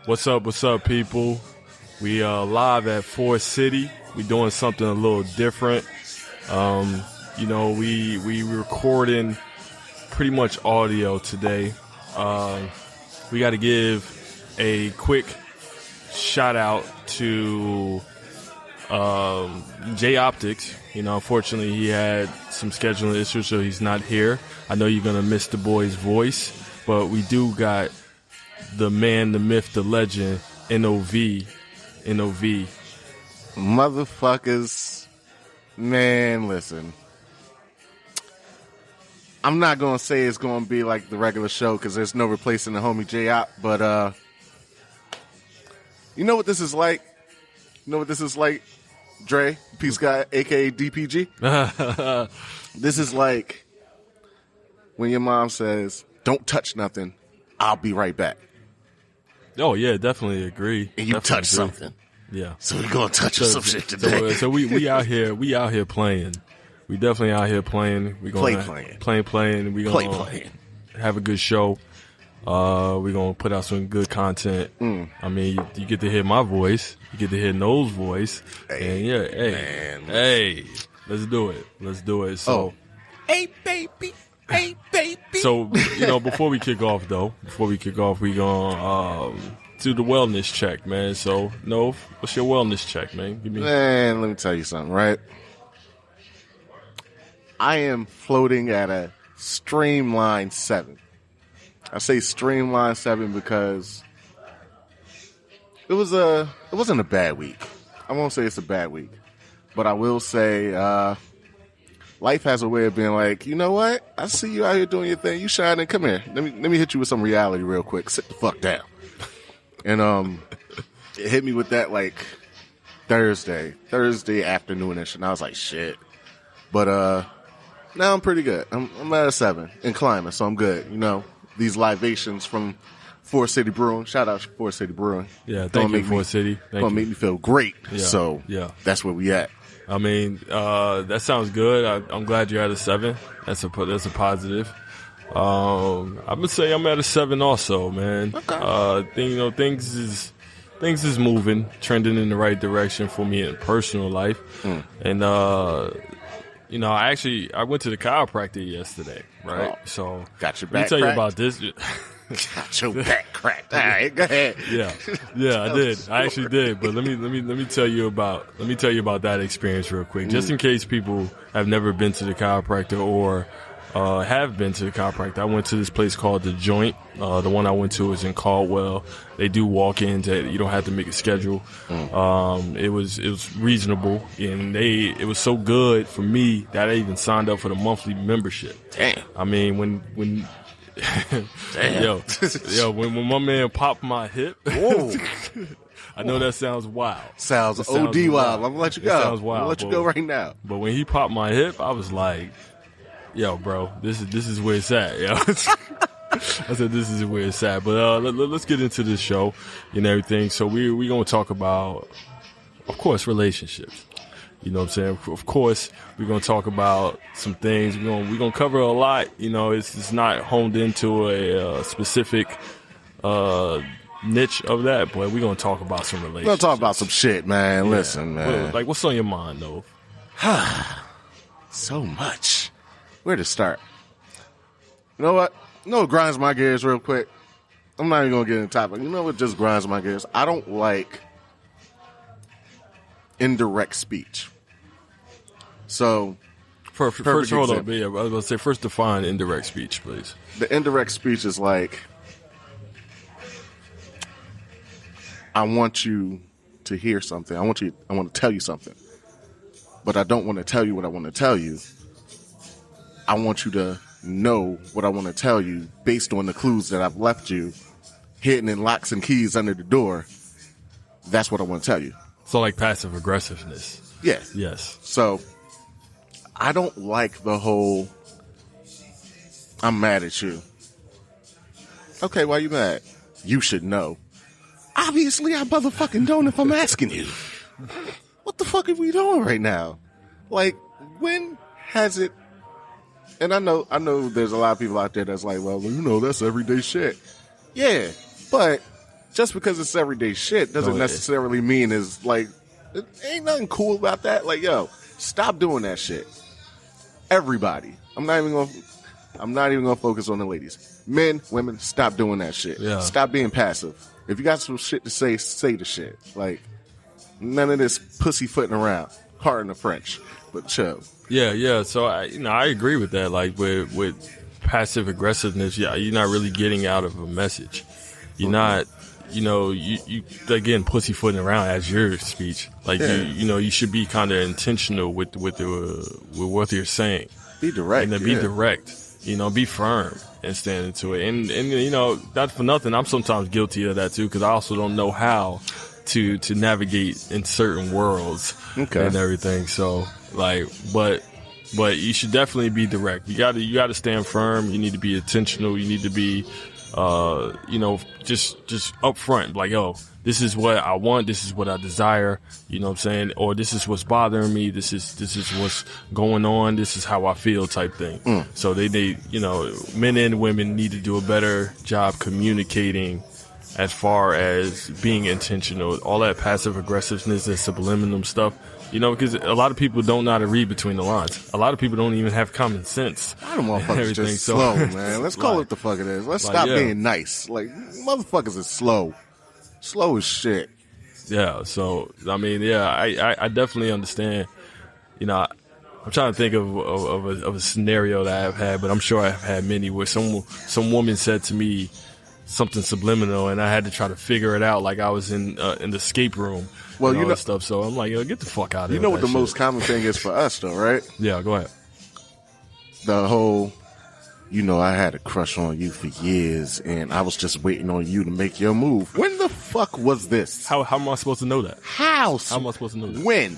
What's up, people? We live at Forest City. We doing something a little different. We recording pretty much audio today. We got to give a quick shout out to J.OPs. Unfortunately, he had some scheduling issues, so he's not here. I know you're gonna miss the boy's voice, but we do got the man, the myth, the legend, NOV. Motherfuckers, man, listen. I'm not going to say it's going to be like the regular show because there's no replacing the homie J.OP, but you know what this is like? Dre, Peace Guy, a.k.a. DPG? This is like when your mom says, don't touch nothing, I'll be right back. Oh, yeah, definitely agree. And you definitely touch something. Yeah. So we're going to touch some shit today. So we out here playing. We definitely out here playing. We gonna playing. We gonna have a good show. We're gonna put out some good content. I mean, you get to hear my voice. You get to hear Noel's voice. Hey, and let's do it. So, hey baby. So, before we kick off, we gonna do the wellness check, man. So, Nov, what's your wellness check, man? Man, let me tell you something, right? I am floating at a streamline 7. I say streamline 7 because it wasn't a bad week. I won't say it's a bad week, but I will say life has a way of being like, you know what? I see you out here doing your thing. You shining. Come here. Let me hit you with some reality real quick. Sit the fuck down. And it hit me with that like Thursday afternoonish, and I was like, shit. But now I'm pretty good. I'm at a 7 and climbing, so I'm good. These libations from Forest City Brewing. Shout out to Forest City Brewing. Yeah, thank you, Forest City. Gonna make me feel great. Yeah, so yeah, that's where we at. I mean, that sounds good. I'm glad you're at a 7. That's a positive. I'm gonna say I'm at a 7 also, man. Okay. Things is moving, trending in the right direction for me in personal life. And I went to the chiropractor yesterday, right? Oh, so got your back. Let me tell cracked? you about this. Got your back cracked. All right, go ahead. Yeah, I did. I actually did. But let me tell you about that experience real quick, just in case people have never been to the chiropractor or have been to the chiropractor. I went to this place called The Joint. The one I went to is in Caldwell. They do walk-ins. You don't have to make a schedule. It was reasonable, and it was so good for me that I even signed up for the monthly membership. Damn. I mean, when Damn. when my man popped my hip. Whoa. I know that sounds wild. Sounds OD wild. I'm gonna let you go. It sounds wild. I'm gonna let you go right now. But when he popped my hip, I was like, yo, bro, this is where it's at, yo. I said, this is where it's at. But let's get into this show and everything. So we going to talk about, of course, relationships. You know what I'm saying? Of course, we're going to talk about some things. We're going to cover a lot. It's not honed into a specific niche of that, but we're going to talk about some relationships. We're going to talk about some shit, man. Yeah. Listen, man. What's on your mind, though? So much. Where to start? You know what? Grinds my gears real quick? I'm not even going to get into the topic. You know what just grinds my gears? I don't like indirect speech. So, first hold on. Yeah, I was going to say, first define indirect speech, please. The indirect speech is like, I want you to hear something. I want to tell you something. But I don't want to tell you what I want to tell you. I want you to know what I want to tell you based on the clues that I've left you hidden in locks and keys under the door. That's what I want to tell you. So like passive aggressiveness. Yeah. Yes. So I don't like the whole I'm mad at you. Okay, why you mad? You should know. Obviously I motherfucking don't if I'm asking you. What the fuck are we doing right now? Like, when has it? And I know there's a lot of people out there that's like, well, that's everyday shit. Yeah, but just because it's everyday shit doesn't necessarily mean is like, it ain't nothing cool about that. Like, yo, stop doing that shit. Everybody. I'm not even gonna focus on the ladies. Men, women, stop doing that shit. Yeah. Stop being passive. If you got some shit to say the shit. Like, none of this pussyfooting around. Pardon the French, but chill. Yeah. So I agree with that. Like with passive aggressiveness, you're not really getting out of a message. You're not, you again pussyfooting around as your speech. Like you should be kind of intentional with what you're saying. Be direct. And then be direct. Be firm and stand into it. And not for nothing, I'm sometimes guilty of that too, because I also don't know how to navigate in certain worlds and everything. So but you should definitely be direct. You gotta stand firm. You need to be intentional. You need to be, just upfront. Like, yo, this is what I want. This is what I desire. You know what I'm saying? Or this is what's bothering me. This is what's going on. This is how I feel type thing. So they, men and women need to do a better job communicating as far as being intentional. All that passive aggressiveness and subliminal stuff, because a lot of people don't know how to read between the lines. A lot of people don't even have common sense. I don't motherfuckers just slow, man. Let's call it the fuck it is. Let's stop being nice. Like, motherfuckers is slow. Slow as shit. Yeah, so, I definitely understand. I'm trying to think of a scenario that I've had, but I'm sure I've had many where some woman said to me something subliminal, and I had to try to figure it out like I was in the escape room. Well, and all that stuff. So I'm like, yo, get the fuck out of here. You know what the most common thing is for us, though, right? Yeah, go ahead. The whole, I had a crush on you for years, and I was just waiting on you to make your move. When the fuck was this? How am I supposed to know that? How am I supposed to know that? When?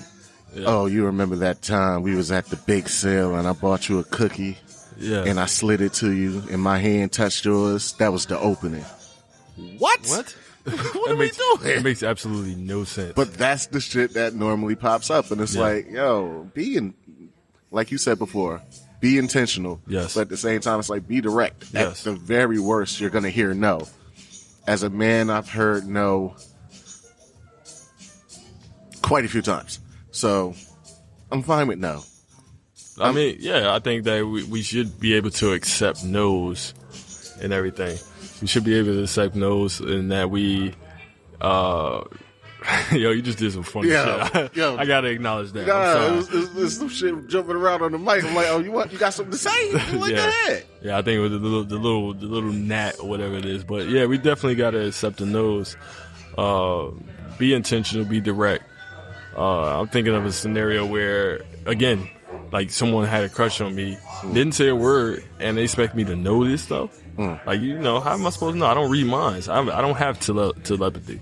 Yeah. Oh, you remember that time we was at the bake sale, and I bought you a cookie? Yeah. And I slid it to you, and my hand touched yours. That was the opening. What? What are we doing? It makes absolutely no sense. But that's the shit that normally pops up. And it's like, yo, like you said before, be intentional. Yes. But at the same time, it's like, be direct. Yes. At the very worst, you're going to hear no. As a man, I've heard no quite a few times. So I'm fine with no. I think that we should be able to accept no's and everything. We should be able to accept no's, and that we, you just did some funny shit. I gotta acknowledge that. There's some shit jumping around on the mic. I'm like, oh, you got something to say? Go ahead. Yeah, I think it was the little gnat or whatever it is. But yeah, we definitely gotta accept the no's. Be intentional, be direct. I'm thinking of a scenario where, again, like someone had a crush on me, didn't say a word, and they expect me to know this stuff. Like, how am I supposed to know? I don't read minds. I don't have telepathy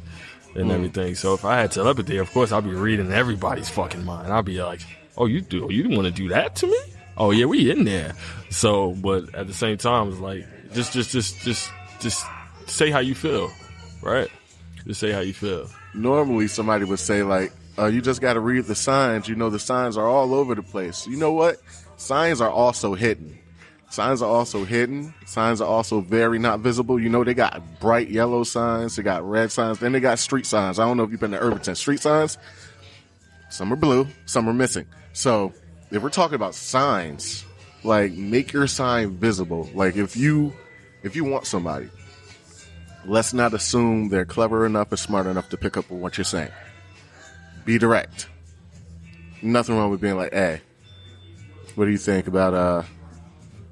and everything. So if I had telepathy, of course, I'd be reading everybody's fucking mind. I'd be like, oh, you didn't want to do that to me? Oh yeah, we in there. So, but at the same time, it's like, just say how you feel, right? Just say how you feel. Normally, somebody would say like, you just got to read the signs. The signs are all over the place. You know what? Signs are also hidden. Signs are also very not visible. They got bright yellow signs. They got red signs. Then they got street signs. I don't know if you've been to Irvington. Street signs, some are blue, some are missing. So if we're talking about signs, like, make your sign visible. Like, if you want somebody, let's not assume they're clever enough or smart enough to pick up on what you're saying. Be direct. Nothing wrong with being like, hey, what do you think about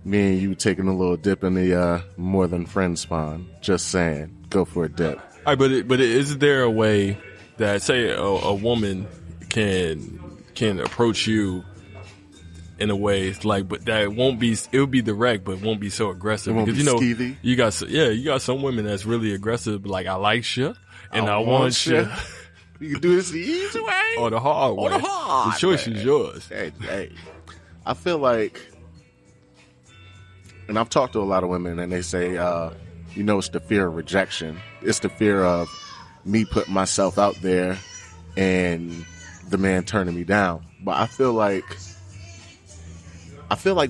me and you taking a little dip in the more than friends pond? Just saying, go for a dip. All right, but is there a way that, say, a woman can approach you in a way like, but that it will be direct, but it won't be so aggressive? It won't because be skeevy. you got some women that's really aggressive, like, I like you and I want you. You can do this the easy way or the hard way. The choice is yours. Hey, I feel like, and I've talked to a lot of women, and they say, it's the fear of rejection. It's the fear of me putting myself out there and the man turning me down. But I feel like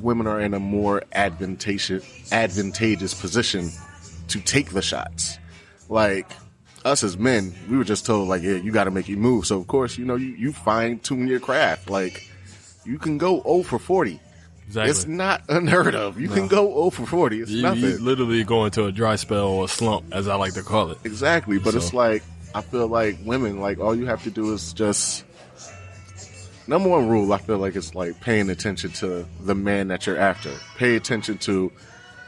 women are in a more advantageous position to take the shots. Like, us as men, we were just told like, yeah, you got to make your move. So of course, you fine tune your craft. Like, you can go 0 for 40. Exactly. It's not unheard of. You can go 0 for 40. It's nothing. You literally go into a dry spell or a slump, as I like to call it. Exactly. But it's like, I feel like women, like, all you have to do is just, number one rule, I feel like it's like paying attention to the man that you're after. Pay attention to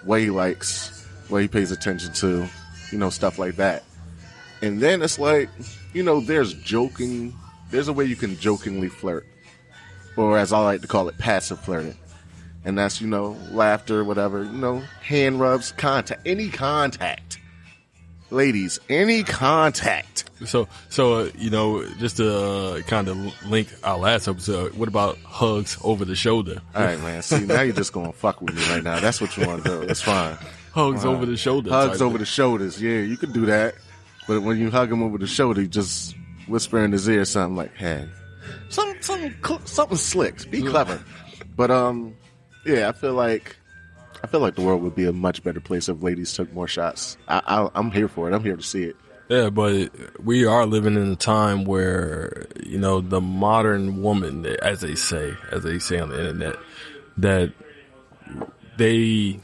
what he likes, what he pays attention to, stuff like that. And then it's like, there's a way you can jokingly flirt. Or as I like to call it, passive flirting. And that's, laughter, whatever, hand rubs, any contact. Ladies, any contact. So just to kind of link our last episode, what about hugs over the shoulder? All right, man. See, now you're just going to fuck with me right now. That's what you want to do. That's fine. Hugs over the shoulder. Hugs over the shoulders. Yeah, you can do that. But when you hug him over the shoulder, you just whisper in his ear something like, hey, something slick. Be clever. But, yeah, I feel like the world would be a much better place if ladies took more shots. I'm here for it. I'm here to see it. Yeah, but we are living in a time where, the modern woman, as they say on the internet, that they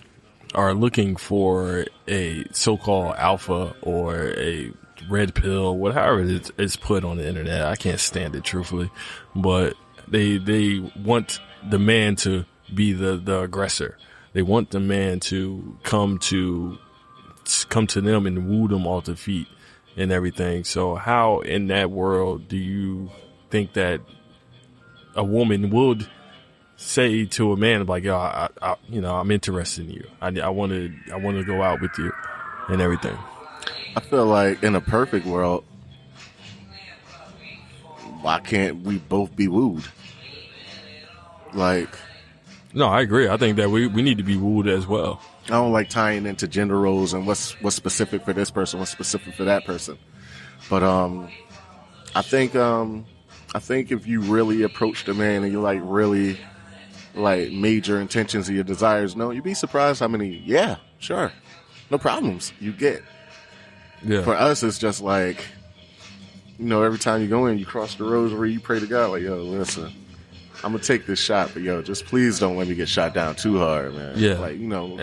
are looking for a so-called alpha or a red pill, whatever it's put on the internet. I can't stand it, truthfully. But they want the man to be the aggressor. They want the man to come to them and woo them off the feet and everything. So how in that world do you think that a woman would say to a man like, yo, I'm interested in you. I want to go out with you and everything. I feel like in a perfect world, why can't we both be wooed? Like, no, I agree. I think that we need to be wooed as well. I don't like tying into gender roles and what's specific for this person, what's specific for that person. But I think if you really approach the man and you like really like major intentions of your desires, you'd be surprised how many, yeah, sure, no problems you get. Yeah. For us, it's just like, every time you go in, you cross the rosary, you pray to God, like, yo, listen, I'm going to take this shot, but yo, just please don't let me get shot down too hard, man. Yeah. Like,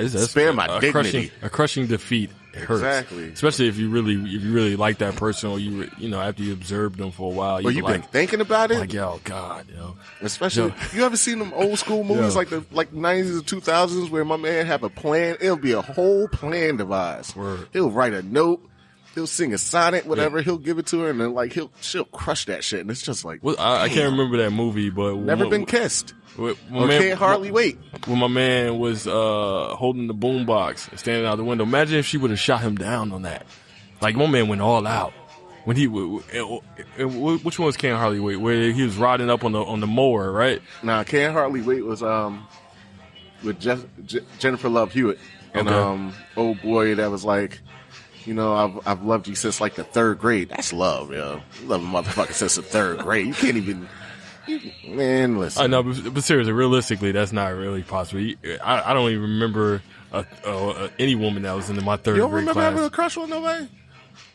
spare my dignity. A crushing defeat hurts. Exactly. Especially if you really like that person, or after you observed them for a while. Well, you've been thinking about it? Like, yo, God, yo. Especially, you ever seen them old school movies like the 90s or 2000s where my man have a plan? It'll be a whole plan devised. Word. He'll write a note. He'll sing a sonnet, whatever. Yeah. He'll give it to her, and then like she'll crush that shit. And it's just like, well, I can't remember that movie, but Never Been Kissed. Can't Hardly Wait. When my man was holding the boombox and standing out the window, imagine if she would have shot him down on that. Like, my man went all out. When which one was Can't Hardly Wait? Where he was riding up on the mower, right? Nah, Can't Hardly Wait was with Jennifer Love Hewitt and old boy that was like, I've loved you since like the third grade. That's love, yo. You love a motherfucker since the third grade. You can't even. Man, listen. I know, but seriously, realistically, that's not really possible. I don't even remember any woman that was in my third grade class. You don't remember having a crush on nobody?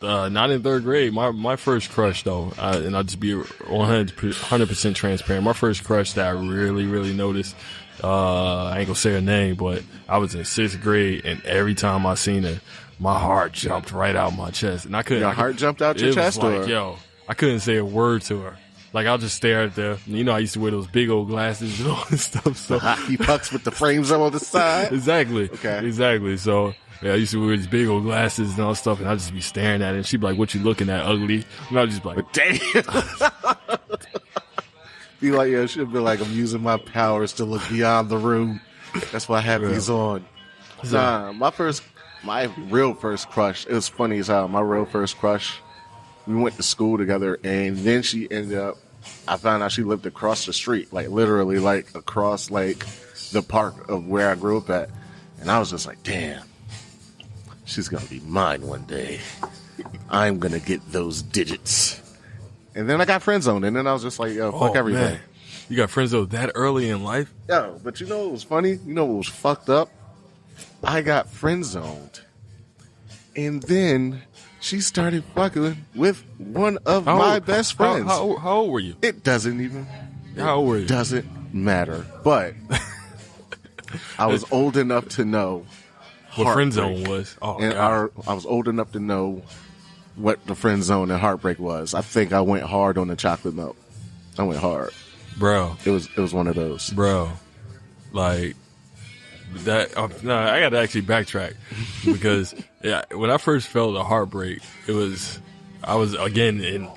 Not in third grade. My first crush, though, and I'll just be 100% transparent. My first crush that I really, really noticed, I ain't gonna say her name, but I was in 6th grade, and every time I seen her, my heart jumped right out my chest, and I couldn't. Your heart jumped out your chest, like, yo, I couldn't say a word to her. Like, I'll just stare at the. I used to wear those big old glasses and all this stuff. So hockey pucks with the frames up on the side. Exactly. Okay. Exactly. So yeah, I used to wear these big old glasses and all this stuff, and I'd just be staring at it. And she'd be like, "What you looking at, ugly?" And I'd just be like, "Damn." Be like, yeah, she'd be like, "I'm using my powers to look beyond the room. That's why I have these on." Nah, my real first crush, it was funny as hell. My real first crush, we went to school together, and then she ended up, I found out she lived across the street, like literally like across like the park of where I grew up at. And I was just like, damn, she's going to be mine one day. I'm going to get those digits. And then I got friend zoned, and then I was just like, yo, fuck everything. Man. You got friend zoned that early in life? Yo, but you know what was funny? You know what was fucked up? I got friend zoned, and then she started fucking with one of my best friends. How old were you? It doesn't even. How old were you? Doesn't matter. But I was old enough to know what friend zone was. Oh, and I was old enough to know what the friend zone and heartbreak was. I think I went hard on the chocolate milk. I went hard, bro. It was one of those, bro. Like that. No, I got to actually backtrack because when I first felt a heartbreak, I was again in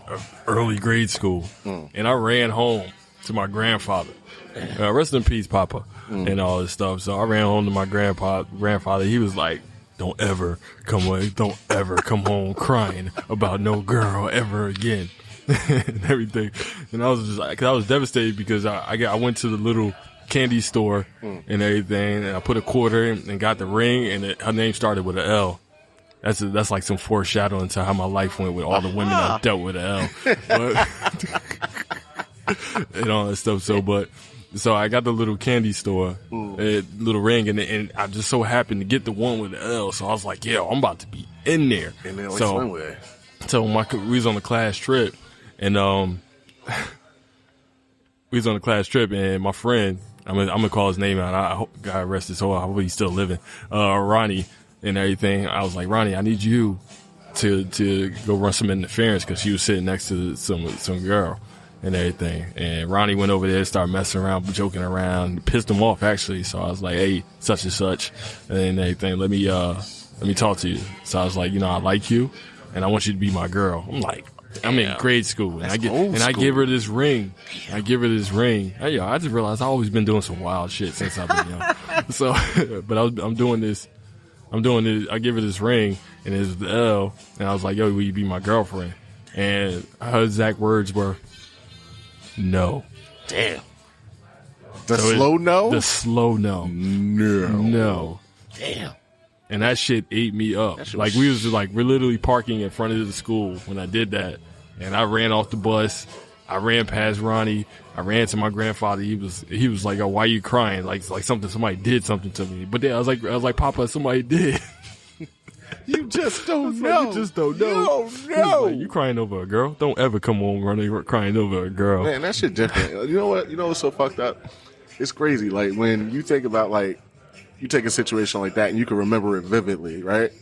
early grade school, and I ran home to my grandfather. Rest in peace, Papa, and all this stuff. So I ran home to my grandfather. He was like, don't ever come home crying about no girl ever again. And everything. And I was just like, 'cause I was devastated because I went to the little candy store and everything, and I put a quarter in and got the ring, and her name started with an L. That's like some foreshadowing to how my life went with all the women I dealt with an L. But, and all that stuff. So I got the little candy store, little ring, and I just so happened to get the one with the L. So I was like, yeah, I'm about to be in there. And then so we was on a class trip, and we was on a class trip, and my friend, I'm gonna call his name out. I hope God rest his soul. I hope he's still living. Ronnie and everything. I was like, Ronnie, I need you to go run some interference because she was sitting next to some girl and everything. And Ronnie went over there, started messing around, joking around, pissed him off actually. So I was like, hey, such and such, and everything. Let me talk to you. So I was like, I like you, and I want you to be my girl. I'm in grade school, and I give her this ring. I just realized I've always been doing some wild shit since I've been young. So, but I'm doing this. I give her this ring, and it's the L, and I was like, yo, will you be my girlfriend? And her exact words were, no. Damn. The slow no? No. Damn. And that shit ate me up. Like we're literally parking in front of the school when I did that. And I ran off the bus. I ran past Ronnie. I ran to my grandfather. He was like, oh, why are you crying? Like somebody did something to me. But then I was like, Papa, somebody did. You just don't know. You just don't know. No. Like, you crying over a girl? Don't ever come home running crying over a girl. Man, that shit different. You know what? You know what's so fucked up? It's crazy. Like when you think about like, you take a situation like that and you can remember it vividly, right?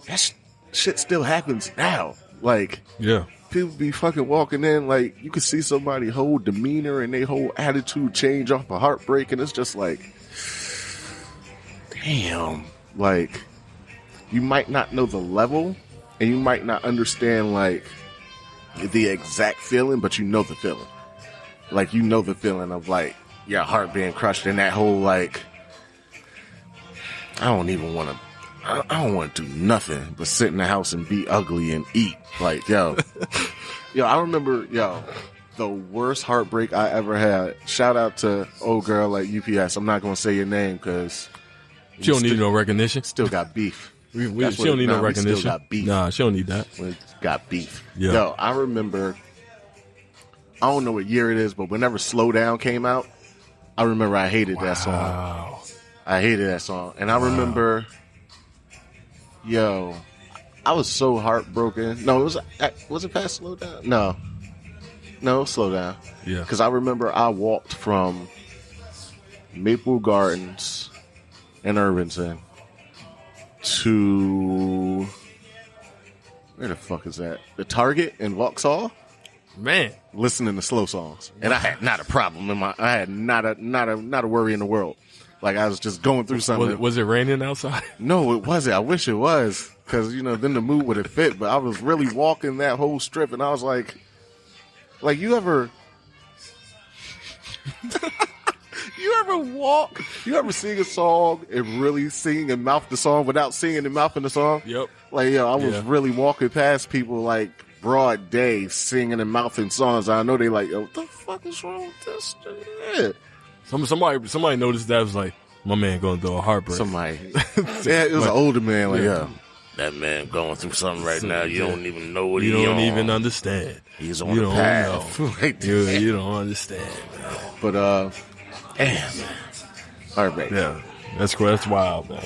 That shit still happens now. Like, yeah, people be fucking walking in, like, you can see somebody whole demeanor and their whole attitude change off a heartbreak, and it's just like, damn. Like, you might not know the level, and you might not understand, like, the exact feeling, but you know the feeling. Like, you know the feeling of, like, your heart being crushed and that whole, like, I don't want to do nothing but sit in the house and be ugly and eat. Like, yo, I remember, the worst heartbreak I ever had. Shout out to old girl at UPS. I'm not going to say your name because she don't need no recognition. Still got beef. She don't need no recognition. Still got beef. Nah, she don't need that. We got beef. Yeah. Yo, I remember, I don't know what year it is, but whenever Slow Down came out, I remember I hated that song. I hated that song. And I remember, I was so heartbroken. No, was it past Slow Down? No, Slow Down. Yeah. Because I remember I walked from Maple Gardens in Irvington to, where the fuck is that? The Target in Vauxhall? Man, listening to slow songs, and I had not a problem I had not a worry in the world. Like, I was just going through something. Was it raining outside? No, it wasn't. I wish it was, because then the mood would have fit. But I was really walking that whole strip, and I was like you ever walk? You ever sing a song and really sing and mouth the song without singing and mouthing the song? Yep. Like, I was really walking past people like broad day singing and mouthing songs. I know they like, what the fuck is wrong with this? Yeah. Somebody noticed that, was like, my man going through a heartbreak. Somebody. Yeah, it was an older man. Like, that man going through something right now. You don't even know what he's on. You don't even understand. He's on the path. You don't understand. But, damn, man. Heartbreak. Yeah. That's cool. That's wild, man.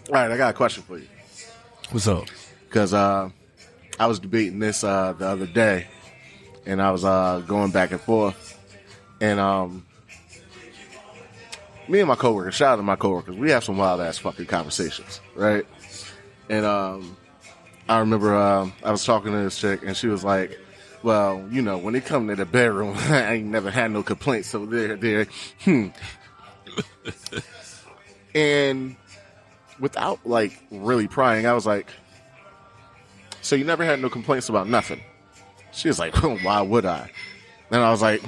All right, I got a question for you. What's up? because I was debating this the other day, and I was going back and forth, and me and my coworker, shout out to my coworkers, we have some wild ass fucking conversations, right? And I remember I was talking to this chick, and she was like, "Well, you know, when it come to the bedroom, I ain't never had no complaints." So there. And without like really prying, I was like, "So you never had no complaints about nothing?" She was like, "Why would I?" And I was like,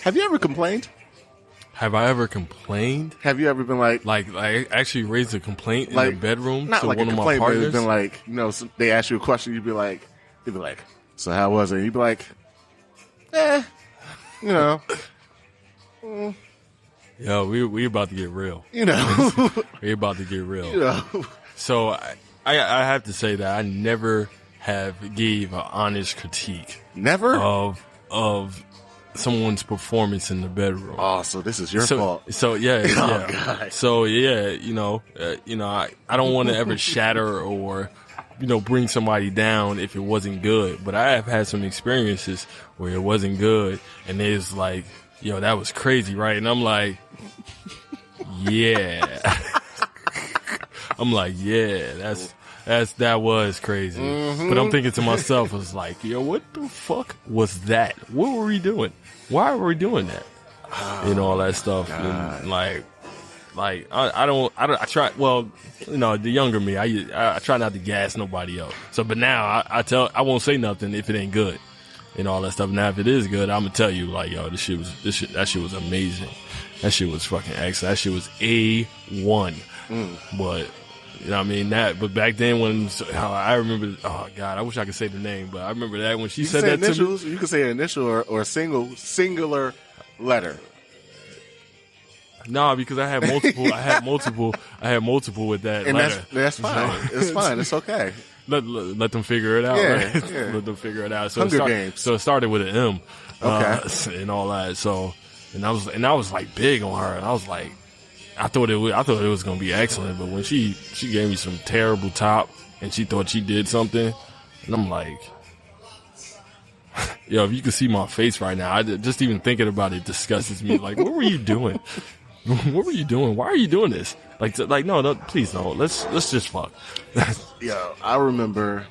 Have you ever complained? Have I ever complained? Have you ever been like I actually raised a complaint in like, the bedroom not to like one a of my complaint, but partners? it's been like, you know, they ask you a question, you'd be like, "So how was it?" You'd be like, you know, Yo, we about to get real. you know, We about to get real. you know. So I have to say that I never have gave an honest critique Never? of someone's performance in the bedroom. Oh, so this is your fault. So yeah, Oh, yeah. God. So yeah, I don't want to ever shatter or bring somebody down if it wasn't good. But I have had some experiences where it wasn't good, and it's like, yo, that was crazy, right? And I'm like, yeah. I'm like, yeah, that was crazy. Mm-hmm. But I'm thinking to myself, I was like, yo, what the fuck was that? What were we doing? Why were we doing that? All that stuff. And I try, well, the younger me, I try not to gas nobody up. So, but now I won't say nothing if it ain't good and all that stuff. Now, if it is good, I'm gonna tell you, like, yo, that shit was amazing. That shit was fucking excellent. That shit was A1. But, you know what I mean? But back then when, I remember, oh God, I wish I could say the name, but I remember that when she said that initials, to me. you can say an initial or a singular letter. No, because I had multiple. I had multiple with that And letter. that's fine. It's fine. It's okay. Let them figure it out. Yeah, Right? yeah. Let them figure it out. So Hunger Games. So it started with an M. Okay. And all that. So, and I was like big on her, and I was like, I thought it was gonna be excellent, but when she gave me some terrible top, and she thought she did something, and I'm like, yo, if you could see my face right now, just even thinking about it disgusts me. Like, what were you doing? What were you doing? Why are you doing this? Like, no, please no. Let's just fuck. Yo, I remember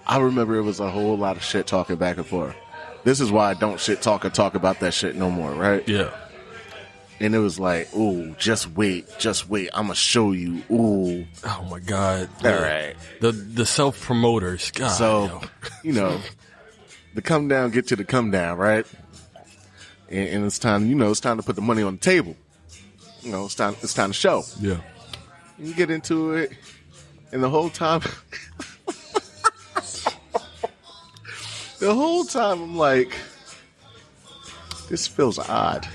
it was a whole lot of shit talking back and forth. This is why I don't shit talk or talk about that shit no more, right? Yeah. And it was like, ooh, just wait, I'ma show you. Ooh. Oh my God. All right. The self promoters. God. So, the come down, get to the come down, right? And it's time, it's time to put the money on the table. It's time to show. Yeah. You get into it, and the whole time, I'm like, this feels odd.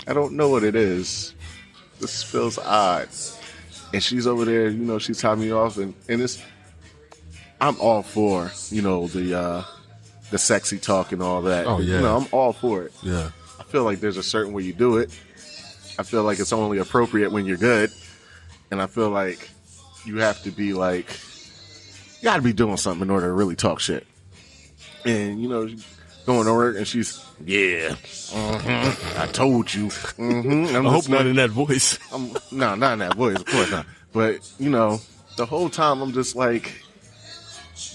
I don't know what it is. This feels odd. And she's over there, she's telling me off, and I'm all for, the sexy talk and all that. Oh, yeah. I'm all for it. Yeah. I feel like there's a certain way you do it. I feel like it's only appropriate when you're good. And I feel like you have to be like, you got to be doing something in order to really talk shit. And, going to work and she's, yeah, I told you. I hope not in that voice. No, not in that voice, of course not. But, the whole time I'm just like,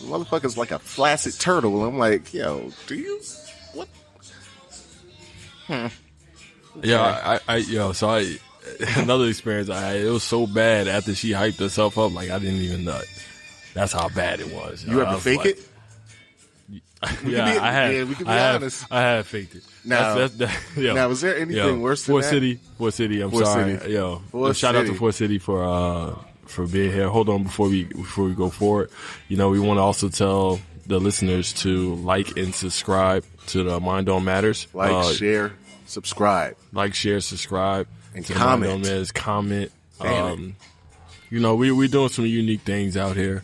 motherfucker's like a flaccid turtle. I'm like, yo, do you? What? Yeah, another experience I had, it was so bad after she hyped herself up, like I didn't even know it. That's how bad it was. You ever fake it? Yeah, I have. Yeah, we can be honest. I have faked it. Now, now, was there anything worse than Fort that? Fort City. I'm Fort sorry. City. Yo, Fort shout out City. to Fort City for being here. Hold on before we go forward. We want to also tell the listeners to like and subscribe to the Mind Don't Matters. Share, subscribe. Like, share, subscribe, and to comment. Mind Don't Matters. Comment. We're doing some unique things out here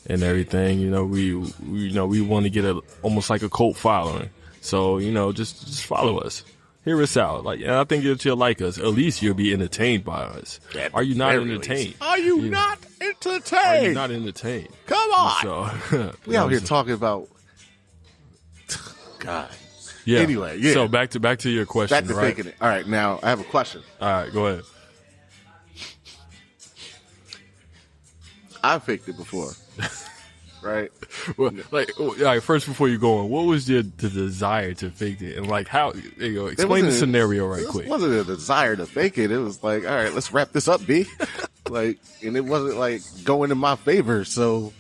and everything. We want to get almost like a cult following. So just follow us hear us out. Like, and I think that you'll like us. At least you'll be entertained by us. Are you not entertained? Are you not entertained? Are you not entertained? Come on. So, we out here talking about God. Yeah. Anyway, yeah. So back to your question. Back to faking it. All right, now I have a question. All right, go ahead. I faked it before. Right? Well, like, all right, first before you go on, what was the desire to fake it, and like how? There you go. Explain the scenario right quick. It wasn't a desire to fake it. It was like, all right, let's wrap this up, B. Like, and it wasn't like going in my favor. So,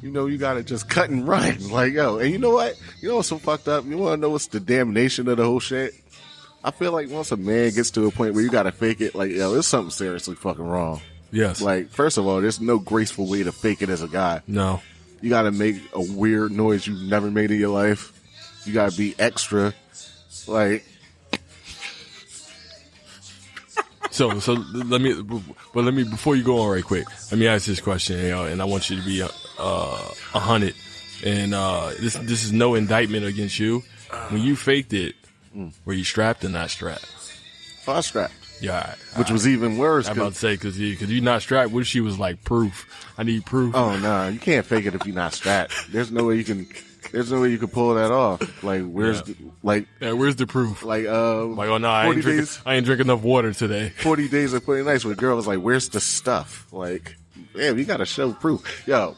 you got to just cut and run. Like, yo, and you know what? You know what's so fucked up? You want to know what's the damnation of the whole shit? I feel like once a man gets to a point where you got to fake it, like, yo, there's something seriously fucking wrong. Yes. Like, first of all, there's no graceful way to fake it as a guy. No. You got to make a weird noise you've never made in your life. You got to be extra. Like, so let me before you go on right quick, let me ask this question, and I want you to be 100. And this is no indictment against you. When you faked it, were you strapped or not strapped? I strapped. Yeah, which was even worse. I'm about to say because you not strapped. What if she was like proof? I need proof. Oh no, you can't fake it if you're not strapped. There's no way you can pull that off. Like where's the proof? Like oh no, I ain't drink enough water today. 40 days of putting nice with a girl was like, where's the stuff? Like, damn, you gotta show proof. Yo,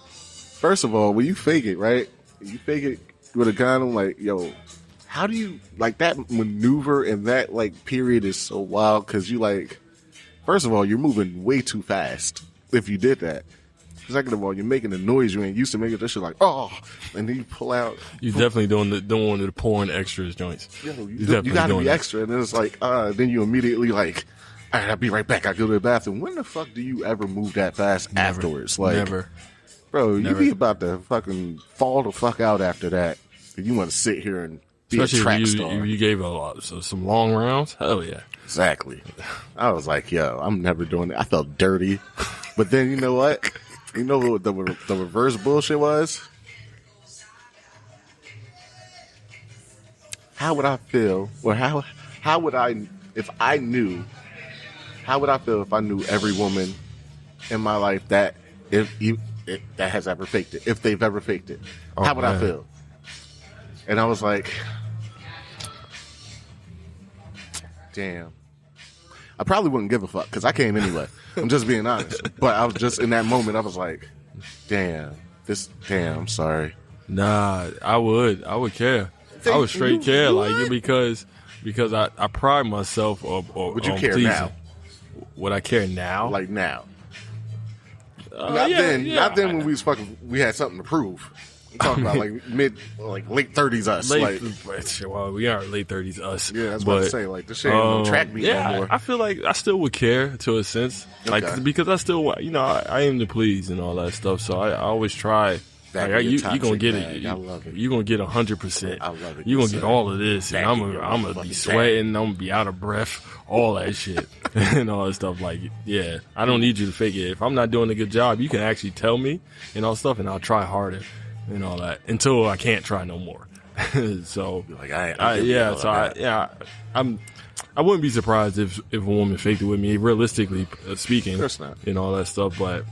first of all, when you fake it, right? You fake it with a gun. I'm like, yo. How do you, like, that maneuver and that, like, period is so wild because you, like, first of all, you're moving way too fast if you did that. Second of all, you're making a noise you ain't used to making. This shit like, oh, and then you pull out. You definitely doing one of the pouring extras joints. Yo, you got to be extra. And then it's like, then you immediately, like, all right, I'll be right back. I go to the bathroom. When the fuck do you ever move that fast afterwards? Like, never. Bro, you be about to fucking fall the fuck out after that. If you want to sit here and especially if you gave a lot, so some long rounds. Hell yeah, exactly. I was like, yo, I'm never doing it. I felt dirty, but then you know what? You know what the reverse bullshit was? How would I feel, or how would I if I knew? How would I feel if I knew every woman in my life that that has ever faked it, if they've ever faked it? How would I feel? And I was like, damn. I probably wouldn't give a fuck because I came anyway. I'm just being honest. But I was just in that moment, I was like, damn, I'm sorry. Nah, I would care. I would straight care, like, because I pride myself would you care pleasing. now? Would I care now? Like now. Not then when we had something to prove. I'm talking about like late 30s us. Well, we are late 30s us. Yeah, that's what I was about to say. Like, this shit ain't no track meet no more. I feel like I still would care to a sense. Okay. Like, because I still, I aim to please and all that stuff. So I always try. Like, you gonna get it. I love it. You gonna get 100%. I love it. You gonna get all of this, and I'm gonna be sweating. I'm gonna be out of breath, all that shit, and all that stuff. Like, yeah, I don't need you to fake it. If I'm not doing a good job, you can actually tell me and all stuff, and I'll try harder and all that until I can't try no more. So, like, I wouldn't be surprised if a woman faked it with me, realistically speaking, of course not. And all that stuff. But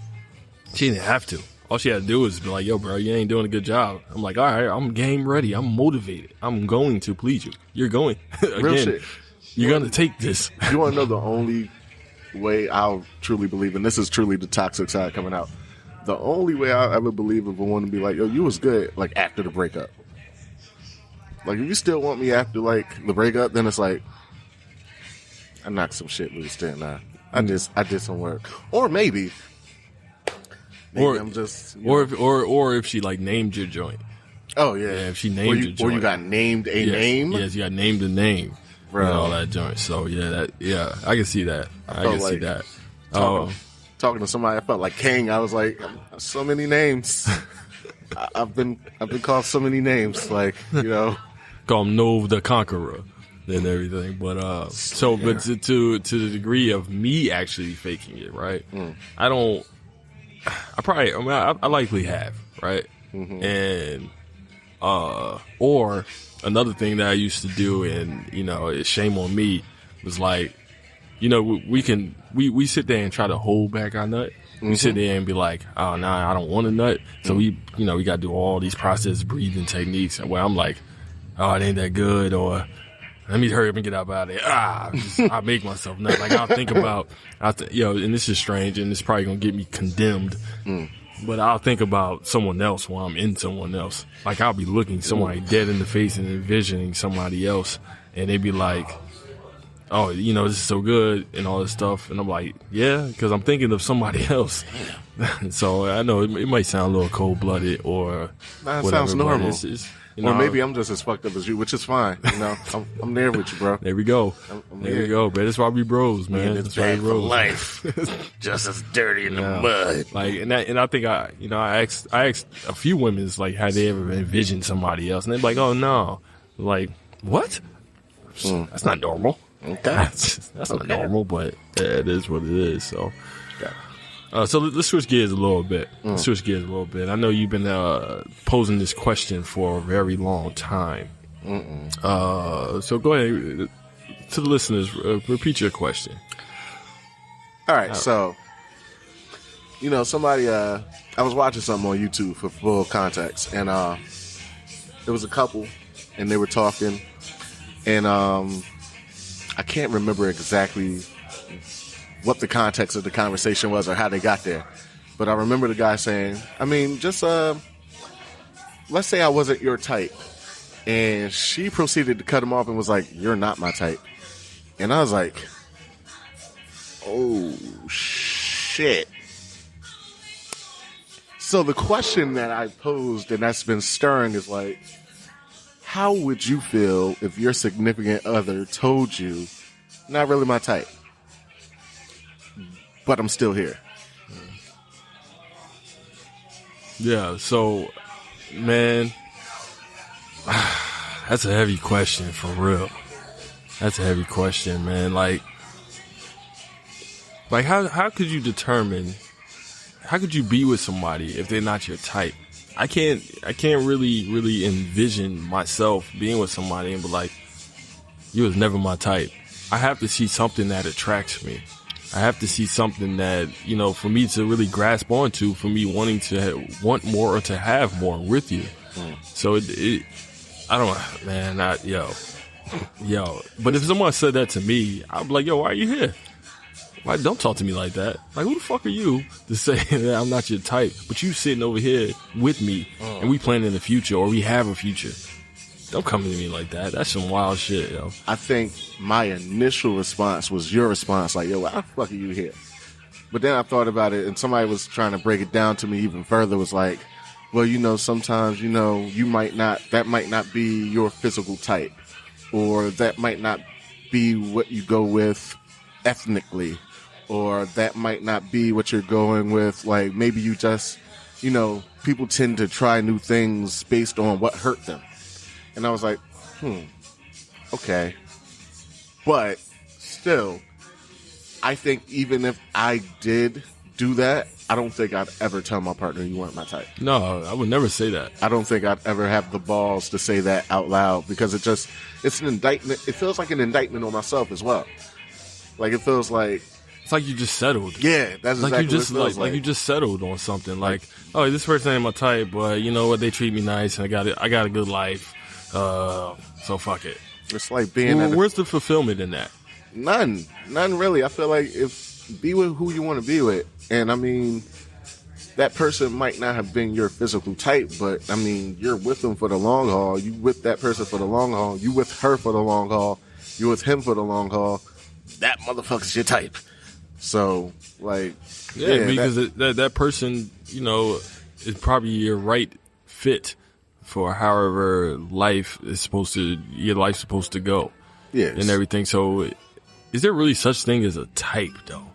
she didn't have to. All she had to do was be like, yo, bro, you ain't doing a good job. I'm like, all right, I'm game ready. I'm motivated. I'm going to please you. You're going. Again, real shit. You're going to take this. You want to know the only way I'll truly believe, and this is truly the toxic side coming out, the only way I'll ever believe if a woman be like, yo, you was good, like, after the breakup. Like, if you still want me after, like, the breakup, then it's like, I knocked some shit loose, didn't I? I did some work. Or maybe I'm just, or if she like named your joint. Oh yeah, if she named your joint, or you got named a name. Yes, you got named a name, bro. And all that joint. So I can see that. I can see that. Talking to somebody, I felt like King. I was like, so many names. I've been called so many names. Like, call him NOV the Conqueror and everything. But but to the degree of me actually faking it, right? I likely have, right? Mm-hmm. And Or another thing that I used to do, and it's shame on me, was like, we sit there and try to hold back our nut. We sit there and be like, oh, nah, I don't want a nut. So we got to do all these process breathing techniques where I'm like, oh, it ain't that good, or let me hurry up and get out of there. I make myself nut. Like, I'll think about, and this is strange, and it's probably going to get me condemned, but I'll think about someone else while I'm in someone else. Like, I'll be looking somebody dead in the face and envisioning somebody else, and they be like, oh, this is so good and all this stuff. And I'm like, yeah, because I'm thinking of somebody else. So I know it might sound a little cold-blooded or whatever. Sounds normal. Or maybe I'm just as fucked up as you, which is fine. I'm there with you, bro. There we go. There we go, man. That's why we bros, man. It's bad for life. Just as dirty in the mud. Like, and I think I asked a few women, like, had they ever envisioned somebody else, and they're like, oh no, like, what? That's not normal. Okay. That's not normal, but it is what it is. So, so let's switch gears a little bit. I know you've been posing this question for a very long time. So go ahead to the listeners. Repeat your question. All right. So, somebody. I was watching something on YouTube for full context, and there was a couple, and they were talking, and I can't remember exactly what the context of the conversation was or how they got there. But I remember the guy saying, just let's say I wasn't your type. And she proceeded to cut him off and was like, you're not my type. And I was like, oh, shit. So the question that I posed and that's been stirring is like, how would you feel if your significant other told you, not really my type, but I'm still here? Yeah, so, man, that's a heavy question, for real. That's a heavy question, man. Like how could you determine, how could you be with somebody if they're not your type? I can't really envision myself being with somebody and be like, you was never my type. I have to see something that attracts me. I have to see something that, for me to really grasp onto, for me wanting to want more or to have more with you. So I don't, man, yo. But if someone said that to me, I'd be like, yo, why are you here? Why don't talk to me like that? Like, who the fuck are you to say that I'm not your type? But you sitting over here with me, and we planning the future, or we have a future. Don't come to me like that. That's some wild shit, yo. I think my initial response was your response, like, yo, why the fuck are you here? But then I thought about it, and somebody was trying to break it down to me even further, was like, well, sometimes, that might not be your physical type, or that might not be what you go with ethnically, or that might not be what you're going with. Like, maybe you just, people tend to try new things based on what hurt them. And I was like, okay. But still, I think even if I did do that, I don't think I'd ever tell my partner you weren't my type. No, I would never say that. I don't think I'd ever have the balls to say that out loud, because it's an indictment. It feels like an indictment on myself as well. Like, it feels like, it's like you just settled. Yeah, that's exactly you just, what it feels like you just settled on something. Like, oh, this person ain't my type, but you know what? They treat me nice, and I got a good life. So fuck it. It's like being. Where's the fulfillment in that? None really. I feel like be with who you want to be with, and that person might not have been your physical type, but you're with them for the long haul. You with that person for the long haul. You with her for the long haul. You with him for the long haul. That motherfucker's your type. So, like, because that person, is probably your right fit for however your life's supposed to go. Yes. And everything. So, is there really such thing as a type, though?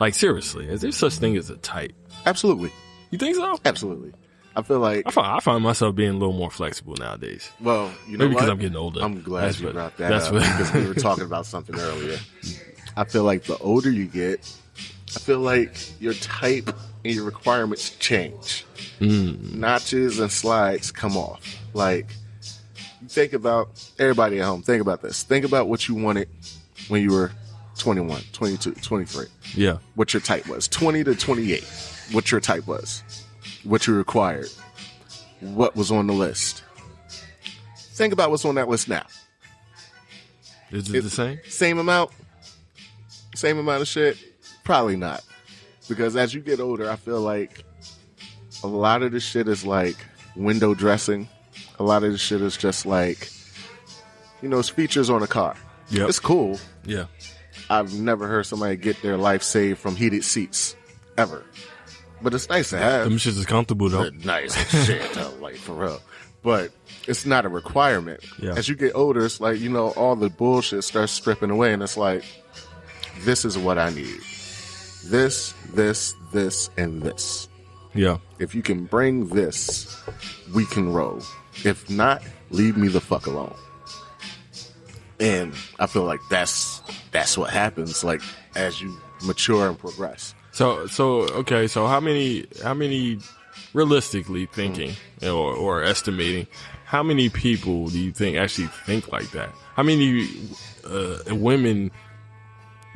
Like, seriously, is there such thing as a type? Absolutely. You think so? Absolutely. I feel like I find myself being a little more flexible nowadays. Well, maybe because I'm getting older. I'm glad you brought that up because we were talking about something earlier. I feel like the older you get, I feel like your type and your requirements change. Notches and slides come off. Like, you think about, everybody at home, think about this. Think about what you wanted when you were 21, 22, 23. Yeah. What your type was. 20 to 28. What your type was. What you required. What was on the list. Think about what's on that list now. Is it the same? Same amount? Same amount of shit? Probably not. Because as you get older, I feel like a lot of the shit is like window dressing. A lot of the shit is just like, you know, it's features on a car. Yeah. It's cool. Yeah. I've never heard somebody get their life saved from heated seats. Ever. But it's nice to have. Them shits is comfortable, though. Nice shit, like, for real. But it's not a requirement. Yeah. As you get older, it's like, you know, all the bullshit starts stripping away, and it's like, this is what I need. This, and this. Yeah. If you can bring this, we can roll. If not, leave me the fuck alone. And I feel like that's what happens, like, as you mature and progress. So okay. So how many realistically thinking or estimating, how many people do you think actually think like that? How many women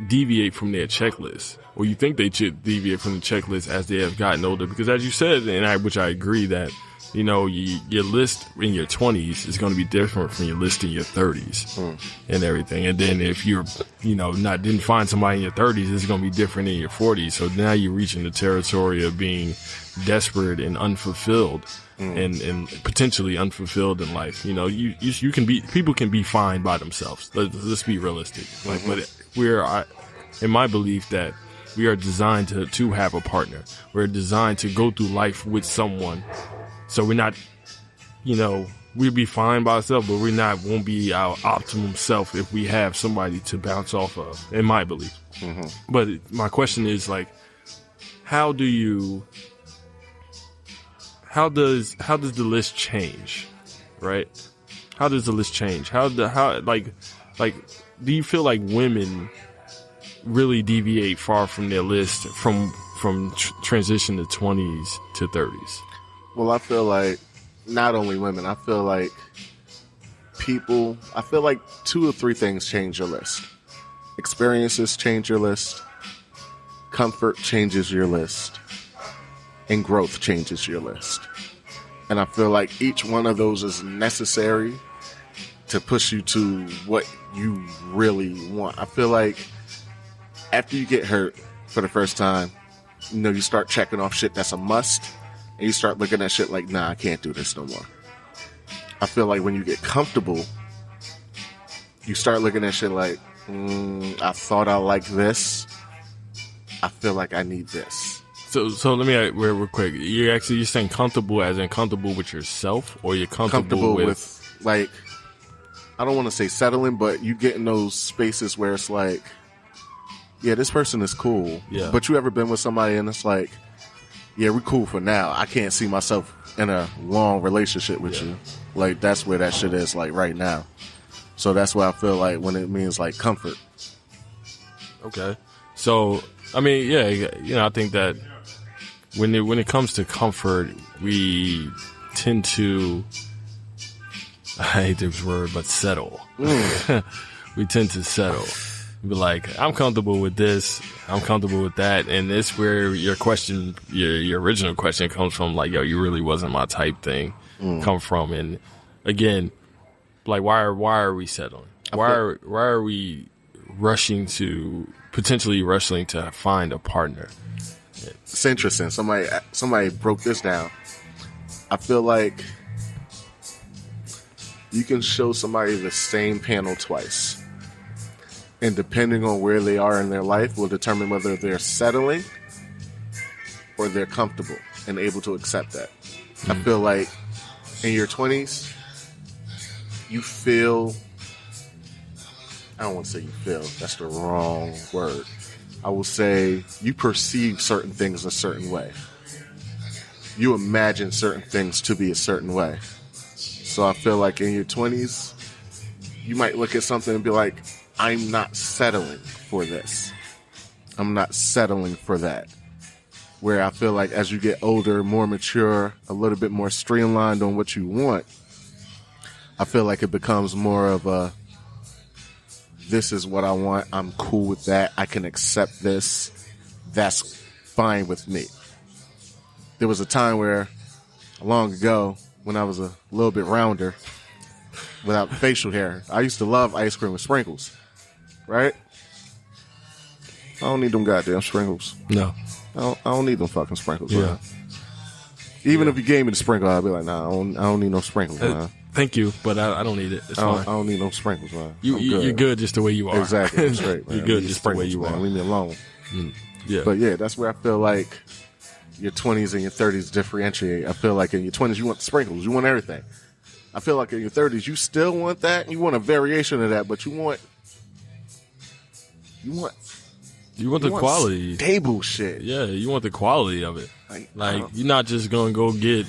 deviate from their checklist, or you think they should deviate from the checklist as they have gotten older? Because as you said, which I agree that, you know, your list in your 20s is going to be different from your list in your 30s and everything. And then if you're, you know, didn't find somebody in your 30s, it's going to be different in your 40s. So now you're reaching the territory of being desperate and unfulfilled and potentially unfulfilled in life. You know, you can be, people can be fine by themselves. Let's be realistic. Like, but in my belief that we are designed to have a partner. We're designed to go through life with someone. So we're not, you know, we'll be fine by ourselves, but won't be our optimum self if we have somebody to bounce off of, in my belief. Mm-hmm. But my question is, like, how does the list change, right? How does the list change? Do you feel like women really deviate far from their list from transition to 20s to 30s? Well, I feel like not only women, I feel like people, I feel like 2 or 3 things change your list. Experiences change your list. Comfort changes your list. And growth changes your list. And I feel like each one of those is necessary to push you to what you really want. I feel like after you get hurt for the first time, you know, you start checking off shit that's a must. And you start looking at shit like, nah, I can't do this no more. I feel like when you get comfortable, you start looking at shit like, I thought I liked this. I feel like I need this. So let me real quick. You're saying comfortable as in comfortable with yourself, or you're comfortable with like, I don't want to say settling, but you get in those spaces where it's like, yeah, this person is cool. Yeah. But you ever been with somebody and it's like, yeah, we're cool for now. I can't see myself in a long relationship with you. Like, that's where that shit is, like, right now. So that's why I feel like when it means, like, comfort. Okay. So, I mean, yeah, you know, I think that when it comes to comfort, we tend to, I hate this word, but settle. We tend to settle. Be like, I'm comfortable with this, I'm comfortable with that, and it's where your question, your original question comes from, like, yo, you really wasn't my type thing, come from. And again, like, why are we settling? Why are we potentially rushing to find a partner? It's interesting. Somebody broke this down. I feel like you can show somebody the same panel twice. And depending on where they are in their life will determine whether they're settling or they're comfortable and able to accept that. I feel like in your 20s, you feel, I don't want to say you feel, that's the wrong word. I will say you perceive certain things a certain way. You imagine certain things to be a certain way. So I feel like in your 20s, you might look at something and be like, I'm not settling for this. I'm not settling for that. Where I feel like as you get older, more mature, a little bit more streamlined on what you want, I feel like it becomes more of a, this is what I want. I'm cool with that. I can accept this. That's fine with me. There was a time where, long ago, when I was a little bit rounder, without facial hair, I used to love ice cream with sprinkles. Right? I don't need them goddamn sprinkles. No. I don't need them fucking sprinkles. Yeah. Man. Even if you gave me the sprinkle, I'd be like, nah, I don't need no sprinkles, man. Thank you, but I don't need it. It's fine. I don't need no sprinkles, man. You're good just the way you are. Exactly. I'm straight, man. You're good just the way you are. Leave me alone. Yeah. But yeah, that's where I feel like your 20s and your 30s differentiate. I feel like in your 20s, you want the sprinkles. You want everything. I feel like in your 30s, you still want that. You want a variation of that, but you want the quality. Stable shit. Yeah, you want the quality of it. Like you're not just going to go get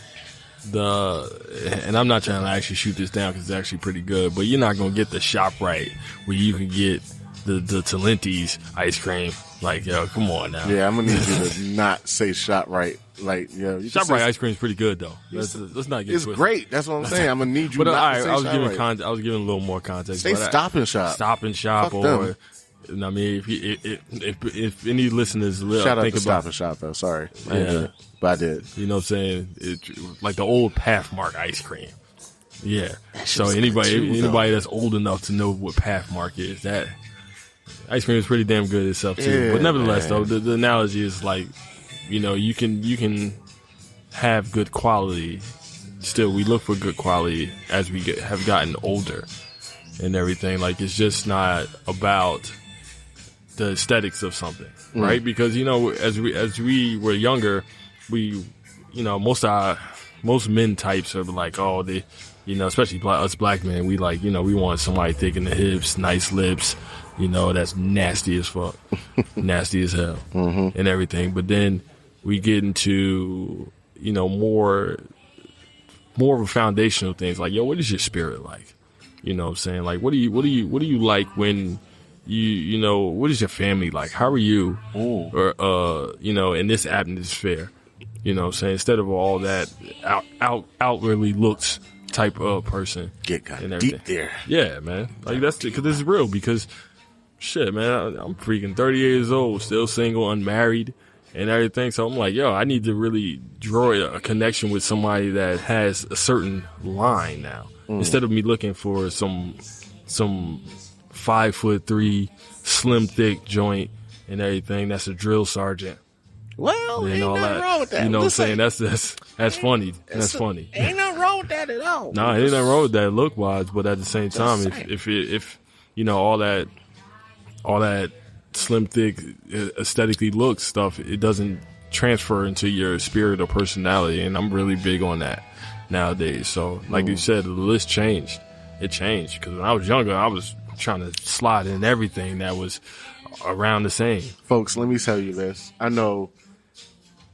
and I'm not trying to actually shoot this down because it's actually pretty good, but you're not going to get the ShopRite where you can get the Talenti's ice cream. Like, yo, come on now. Yeah, I'm going to need you to not say ShopRite. Like, yo. ShopRite ice cream is pretty good, though. Let's not get it's twisted. great. That's what I'm saying. I'm going to need you but, not to say I was ShopRite. I was giving a little more context. Say Stop and Shop. Stop and Shop. Fuck or... them. I mean, if any listeners shout out think to about Stop and Shop though, sorry, yeah, but I did. You know what I'm saying? Like the old Pathmark ice cream. Yeah. So anybody that's old enough to know what Pathmark is, that ice cream is pretty damn good itself too. Yeah, but nevertheless, man. though, the analogy is like, you can have good quality. Still, we look for good quality as we have gotten older and everything. Like it's just not about the aesthetics of something, right? Because as we were younger, we most men types are like, oh, they, especially us black men, we like, we want somebody thick in the hips, nice lips, that's nasty as fuck, nasty as hell, and everything. But then we get into more of a foundational things like, yo, what is your spirit like? You know what I'm saying? Like, what do you like when what is your family like? How are you? Or, in this atmosphere, you know what I'm saying? Instead of all that outwardly looks type of person. Get kind of deep there. Yeah, man. Like that's because this is real because shit, man, I'm freaking 30 years old, still single, unmarried and everything. So I'm like, yo, I need to really draw a connection with somebody that has a certain line now. Instead of me looking for some 5'3" slim thick joint and everything that's a drill sergeant. Well, ain't nothing wrong with that. You know what I'm saying? That's funny. That's funny. Ain't nothing wrong with that at all. No, ain't nothing wrong with that look wise, but at the same time, if all that slim thick aesthetically look stuff, it doesn't transfer into your spirit or personality, and I'm really big on that nowadays. So, like you said, the list changed. It changed because when I was younger, I was trying to slide in everything that was around the same. Folks, let me tell you this. I know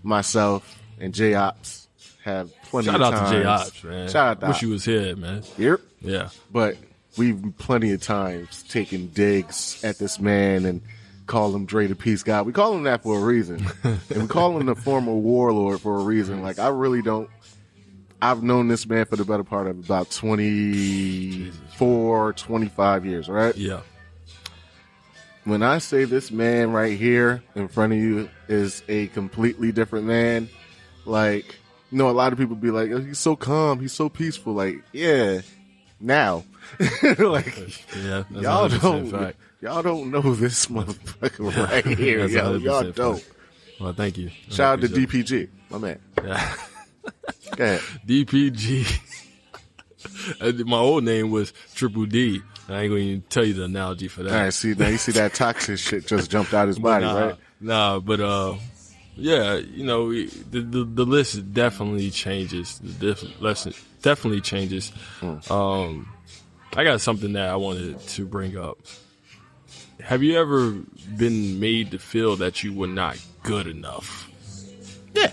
myself and J.OPs have plenty Shout of out times. to J.OPs, man. Shout out. Wish you was here, man. Yep. Yeah. But we've plenty of times taken digs at this man and call him Dre the Peace God. We call him that for a reason. And we call him the former warlord for a reason. Like, I really don't. I've known this man for the better part of about 24, 25 years, right? Yeah. When I say this man right here in front of you is a completely different man, like, a lot of people be like, oh, he's so calm, he's so peaceful. Like, yeah, now. Like, yeah, that's y'all don't know this motherfucker right here. Y'all don't. Well, thank you. Shout out to DPG, my man. Yeah. Go ahead. DPG. My old name was Triple D. I ain't going to even tell you the analogy for that. All right, see, now you see that toxic shit just jumped out his body, right? Nah, but yeah, the list definitely changes. The list definitely changes. I got something that I wanted to bring up. Have you ever been made to feel that you were not good enough? Yeah.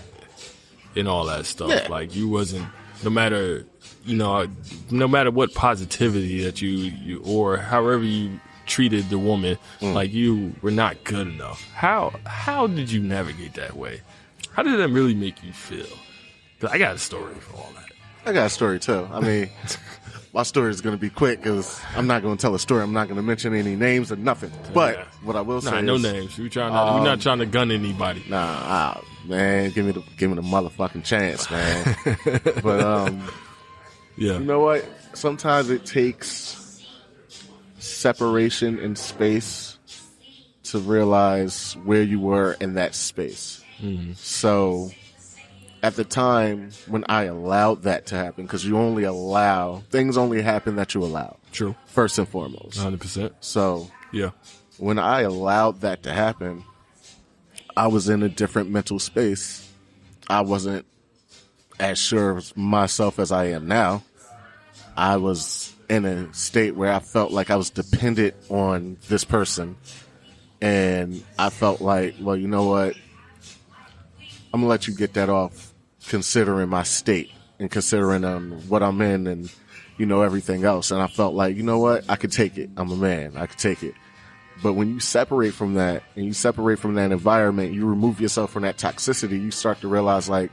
And all that stuff. Yeah. Like you wasn't, no matter what positivity that you or however you treated the woman, like you were not good enough. How did you navigate that way? How did that really make you feel? Because I got a story for all that. I got a story too. I mean, my story is going to be quick because I'm not going to tell a story. I'm not going to mention any names or nothing. But what I will say no is, names. We're not trying to gun anybody. Man, give me the motherfucking chance, man. But yeah, you know what? Sometimes it takes separation in space to realize where you were in that space. Mm-hmm. So at the time when I allowed that to happen, because things only happen that you allow. True. First and foremost. 100%. So yeah, when I allowed that to happen, I was in a different mental space. I wasn't as sure of myself as I am now. I was in a state where I felt like I was dependent on this person. And I felt like, well, you know what? I'm going to let you get that off considering my state and considering what I'm in and, everything else. And I felt like, you know what? I could take it. I'm a man. I could take it. But when you separate from that and you separate from that environment, you remove yourself from that toxicity, you start to realize like,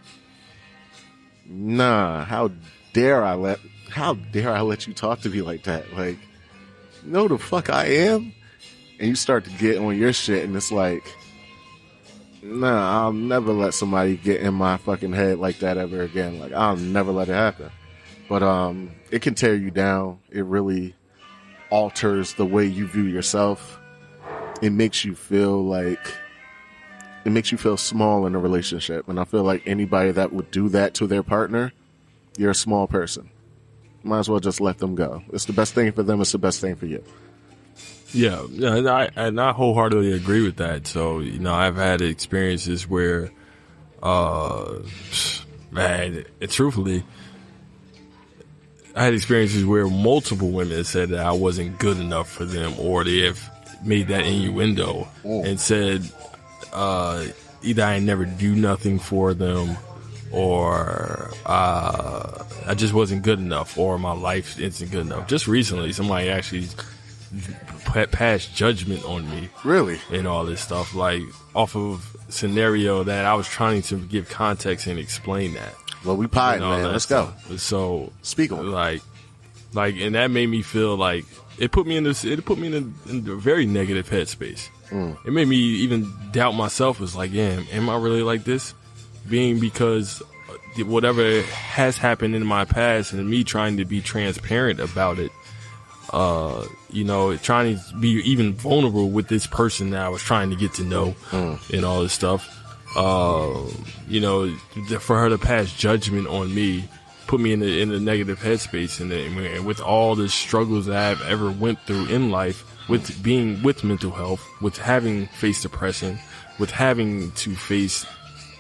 nah, how dare I let you talk to me like that? Like, you know the fuck I am? And you start to get on your shit and it's like, nah, I'll never let somebody get in my fucking head like that ever again. Like, I'll never let it happen. But it can tear you down. It really alters the way you view yourself. It makes you feel small in a relationship. And I feel like anybody that would do that to their partner, you're a small person. Might as well just let them go. It's the best thing for them. It's the best thing for you. Yeah, and I wholeheartedly agree with that. So, I've had experiences where, truthfully, I had experiences where multiple women said that I wasn't good enough for them, or they have made that innuendo and said either I never do nothing for them, or I just wasn't good enough, or my life isn't good enough. Just recently, somebody actually passed judgment on me. Really? And all this stuff, like off of scenario that I was trying to give context and explain that. Well, we pied, man. Let's go. So speak on like, and that made me feel like it put me in a very negative headspace. It made me even doubt myself. It's like, yeah, am I really like this? Because whatever has happened in my past and me trying to be transparent about it, trying to be even vulnerable with this person that I was trying to get to know and all this stuff. For her to pass judgment on me put me in a negative headspace, and with all the struggles that I've ever went through in life, with being with mental health, with having faced depression, with having to face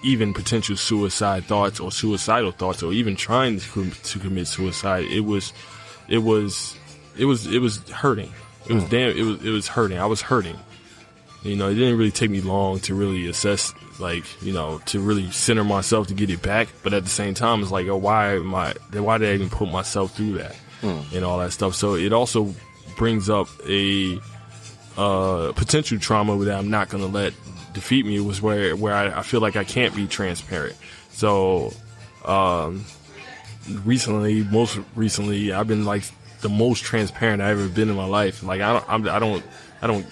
even potential suicide thoughts or suicidal thoughts, or even trying to commit suicide, it was hurting. It was hurting. I was hurting. It didn't really take me long to really assess, to really center myself to get it back. But at the same time, it's like, why did I even put myself through that and all that stuff? So it also brings up a potential trauma that I'm not going to let defeat me. It was where I feel like I can't be transparent. So most recently, I've been like the most transparent I've ever been in my life. Like I don't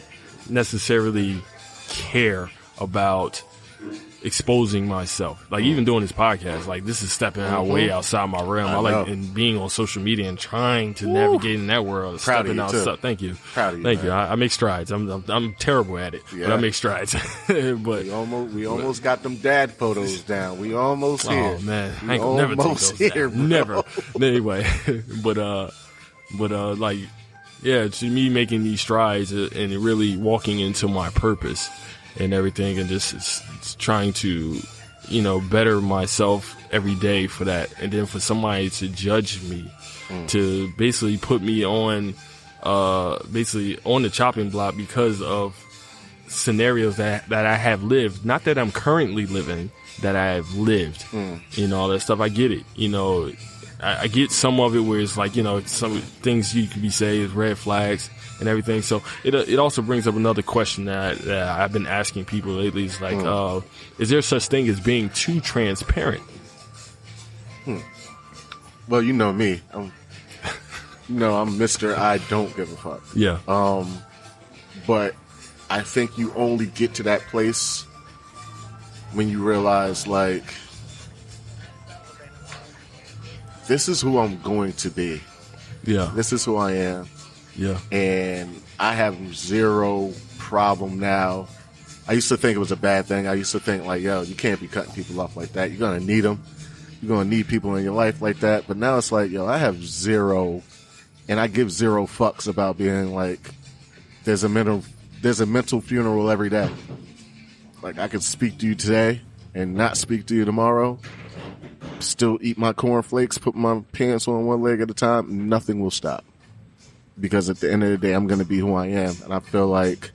necessarily care about exposing myself. Like even doing this podcast, like this is stepping out way outside my realm. I like and being on social media and trying to navigate in that world. Proud stepping of you outside. too. Thank you. Proud of you. Thank you. I make strides. I'm terrible at it, but I make strides. But we almost got them dad photos down. We almost here. Oh man, I ain't gonna never take those down. Bro. Never. Anyway, but yeah, to me making these strides and really walking into my purpose and everything, and just trying to, better myself every day for that. And then for somebody to judge me, to basically put me on the chopping block because of scenarios that I have lived, not that I'm currently living, that I have lived, all that stuff. I get it. I get some of it where it's like, some things you could be saying is red flags and everything. So it also brings up another question that I've been asking people lately. It's like, is there such thing as being too transparent? Well, you know me. I'm Mr. I don't give a fuck. Yeah. But I think you only get to that place when you realize, like, this is who I'm going to be. Yeah. This is who I am. Yeah. And I have zero problem now. I used to think it was a bad thing. I used to think, like, yo, you can't be cutting people off like that. You're going to need them. You're going to need people in your life like that. But now it's like, yo, I have zero, and I give zero fucks about being like, there's a mental funeral every day. Like, I could speak to you today and not speak to you tomorrow. Still eat my cornflakes, put my pants on one leg at a time. Nothing will stop. Because at the end of the day, I'm going to be who I am. And I feel like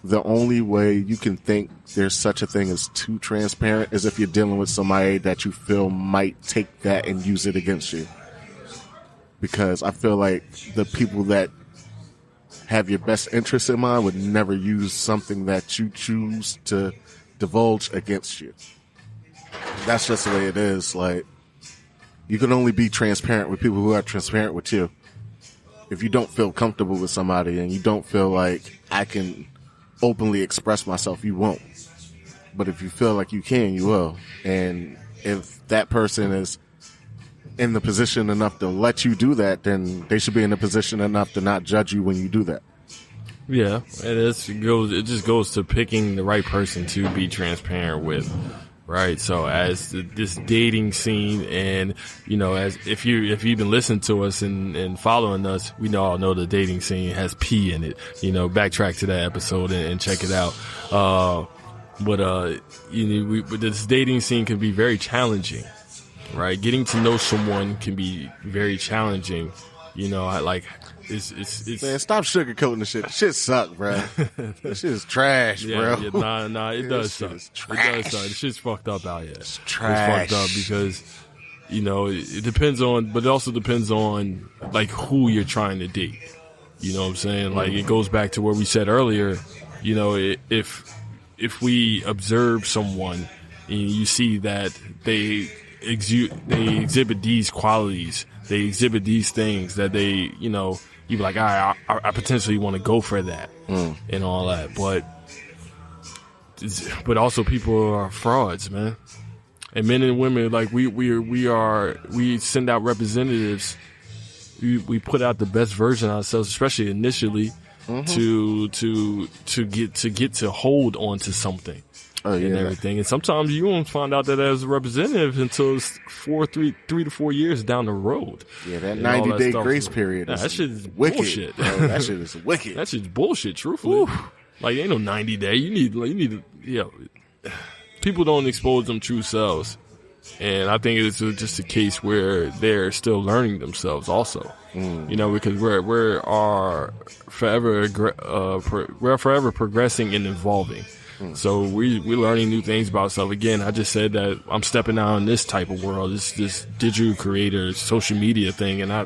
the only way you can think there's such a thing as too transparent is if you're dealing with somebody that you feel might take that and use it against you. Because I feel like the people that have your best interest in mind would never use something that you choose to divulge against you. That's just the way it is. Like, you can only be transparent with people who are transparent with you. If you don't feel comfortable with somebody and you don't feel like I can openly express myself, you won't. But if you feel like you can, you will. And if that person is in the position enough to let you do that, then they should be in a position enough to not judge you when you do that. Yeah, and it just goes to picking the right person to be transparent with, right? So as this dating scene, and as if you've been listening to us and following us, we all know the dating scene has P in it. Backtrack to that episode and check it out. But this dating scene can be very challenging, right? Getting to know someone can be very challenging. It's man, stop sugarcoating the shit. Shit suck, bro. This shit is trash, bro. Yeah, nah, it does suck. It does suck. The shit's fucked up out here. It's trash. It's fucked up because, it depends on, but it also depends on, like, who you're trying to date. You know what I'm saying? Like, it goes back to what we said earlier. If we observe someone and you see that they exhibit these qualities, they exhibit these things that they, you be like, I potentially want to go for that and all that. But also people are frauds, man. And men and women, like we send out representatives. We put out the best version of ourselves, especially initially, to get to hold on to something. And everything. And sometimes you won't find out that as a representative until it's 3 to 4 years down the road. Yeah, that 90-day grace period. That shit is wicked, bullshit. Bro. That shit is wicked. That shit's bullshit, truthfully. Ooh. Like, ain't no 90-day. You need people don't expose them true selves. And I think it's just a case where they're still learning themselves also. Because we're forever progressing and evolving. So we're learning new things about ourselves. Again, I just said that I'm stepping out in this type of world, this digital creator, social media thing, and I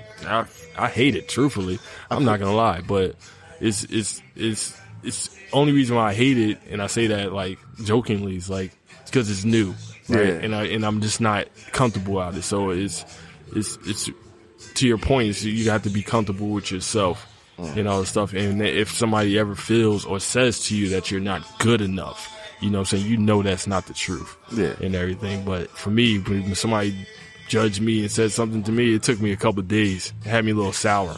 hate it, truthfully. I'm not gonna lie, but it's only reason why I hate it, and I say that like jokingly, is like it's because it's new, right? Yeah. And I'm just not comfortable at it. So it's to your point, you have to be comfortable with yourself. And all the stuff. And if somebody ever feels or says to you that you're not good enough, that's not the truth. Yeah. And everything. But for me, when somebody judged me and said something to me, it took me a couple of days. It had me a little sour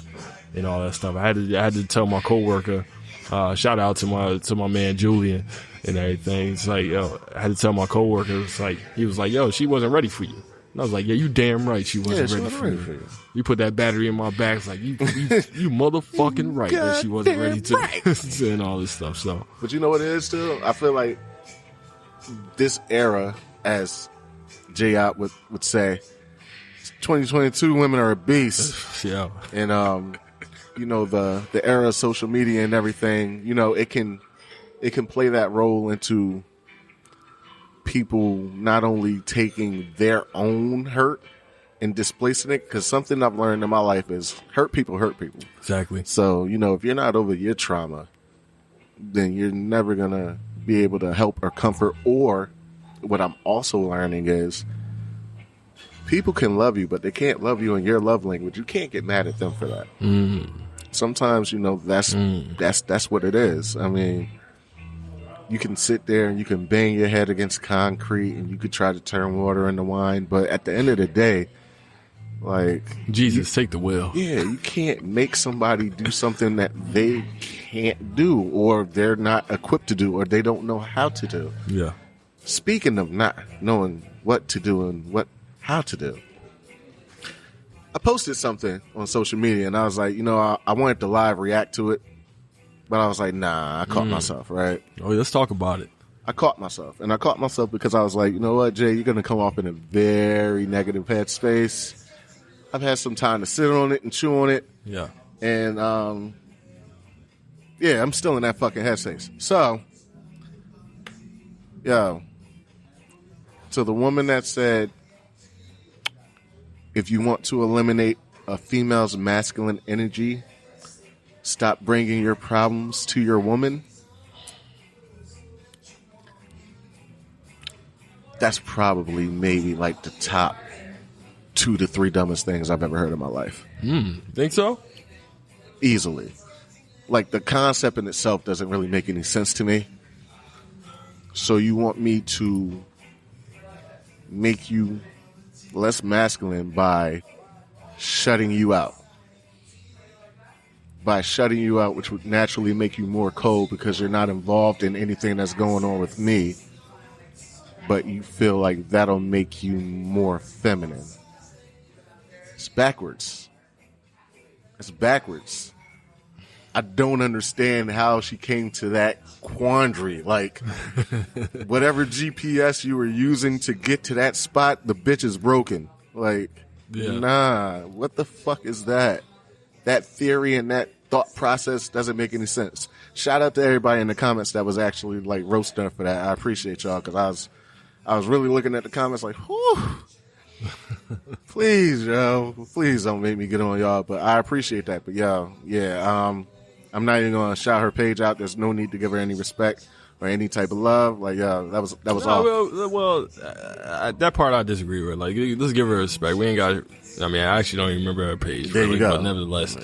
and all that stuff. I had to tell my coworker, shout out to my man Julian and everything. It's like, I had to tell my coworker, he was like, yo, she wasn't ready for you. And I was like, yeah, you damn right she wasn't ready for you. You put that battery in my back. It's like, you motherfucking right that she wasn't ready to and all this stuff. So, but you know what it is, too? I feel like this era, as J.OP would say, 2022 women are a beast. Yeah. And, the era of social media and everything, it can play that role into people not only taking their own hurt and displacing it, because something I've learned in my life is hurt people. Exactly. So, if you're not over your trauma, then you're never going to be able to help or comfort. Or what I'm also learning is People can love you, but they can't love you in your love language. You can't get mad at them for that. Sometimes, that's what it is. I mean, you can sit there and you can bang your head against concrete and you could try to turn water into wine, but at the end of the day, like, Jesus, take the wheel. Yeah, you can't make somebody do something that they can't do, or they're not equipped to do, or they don't know how to do. Yeah. Speaking of not knowing what to do and how to do, I posted something on social media and I was like, I wanted to live react to it, but I was like, nah, I caught myself, right? Oh, let's talk about it. I caught myself, and I caught myself because I was like, you know what, Jay, you're going to come off in a very negative headspace. I've had some time to sit on it and chew on it. Yeah. And, I'm still in that fucking headspace. So, to the woman that said, if you want to eliminate a female's masculine energy, stop bringing your problems to your woman. That's probably maybe like the top 2 to 3 dumbest things I've ever heard in my life. Think so? Easily. Like, the concept in itself doesn't really make any sense to me. So you want me to make you less masculine by shutting you out. By shutting you out, which would naturally make you more cold because you're not involved in anything that's going on with me. But you feel like that'll make you more feminine. It's backwards. It's backwards. I don't understand how she came to that quandary. Like, whatever GPS you were using to get to that spot, the bitch is broken. Like, nah, what the fuck is that? That theory and that thought process doesn't make any sense. Shout out to everybody in the comments that was actually, like, roasting her for that. I appreciate y'all, because I was really looking at the comments like, whew. Please, yo. Please don't make me get on y'all, but I appreciate that. But, I'm not even going to shout her page out. There's no need to give her any respect or any type of love. Like, that was off. Well, that part I disagree with. Like, let's give her respect. We ain't got. I mean, I actually don't even remember her page. There you go. But nevertheless,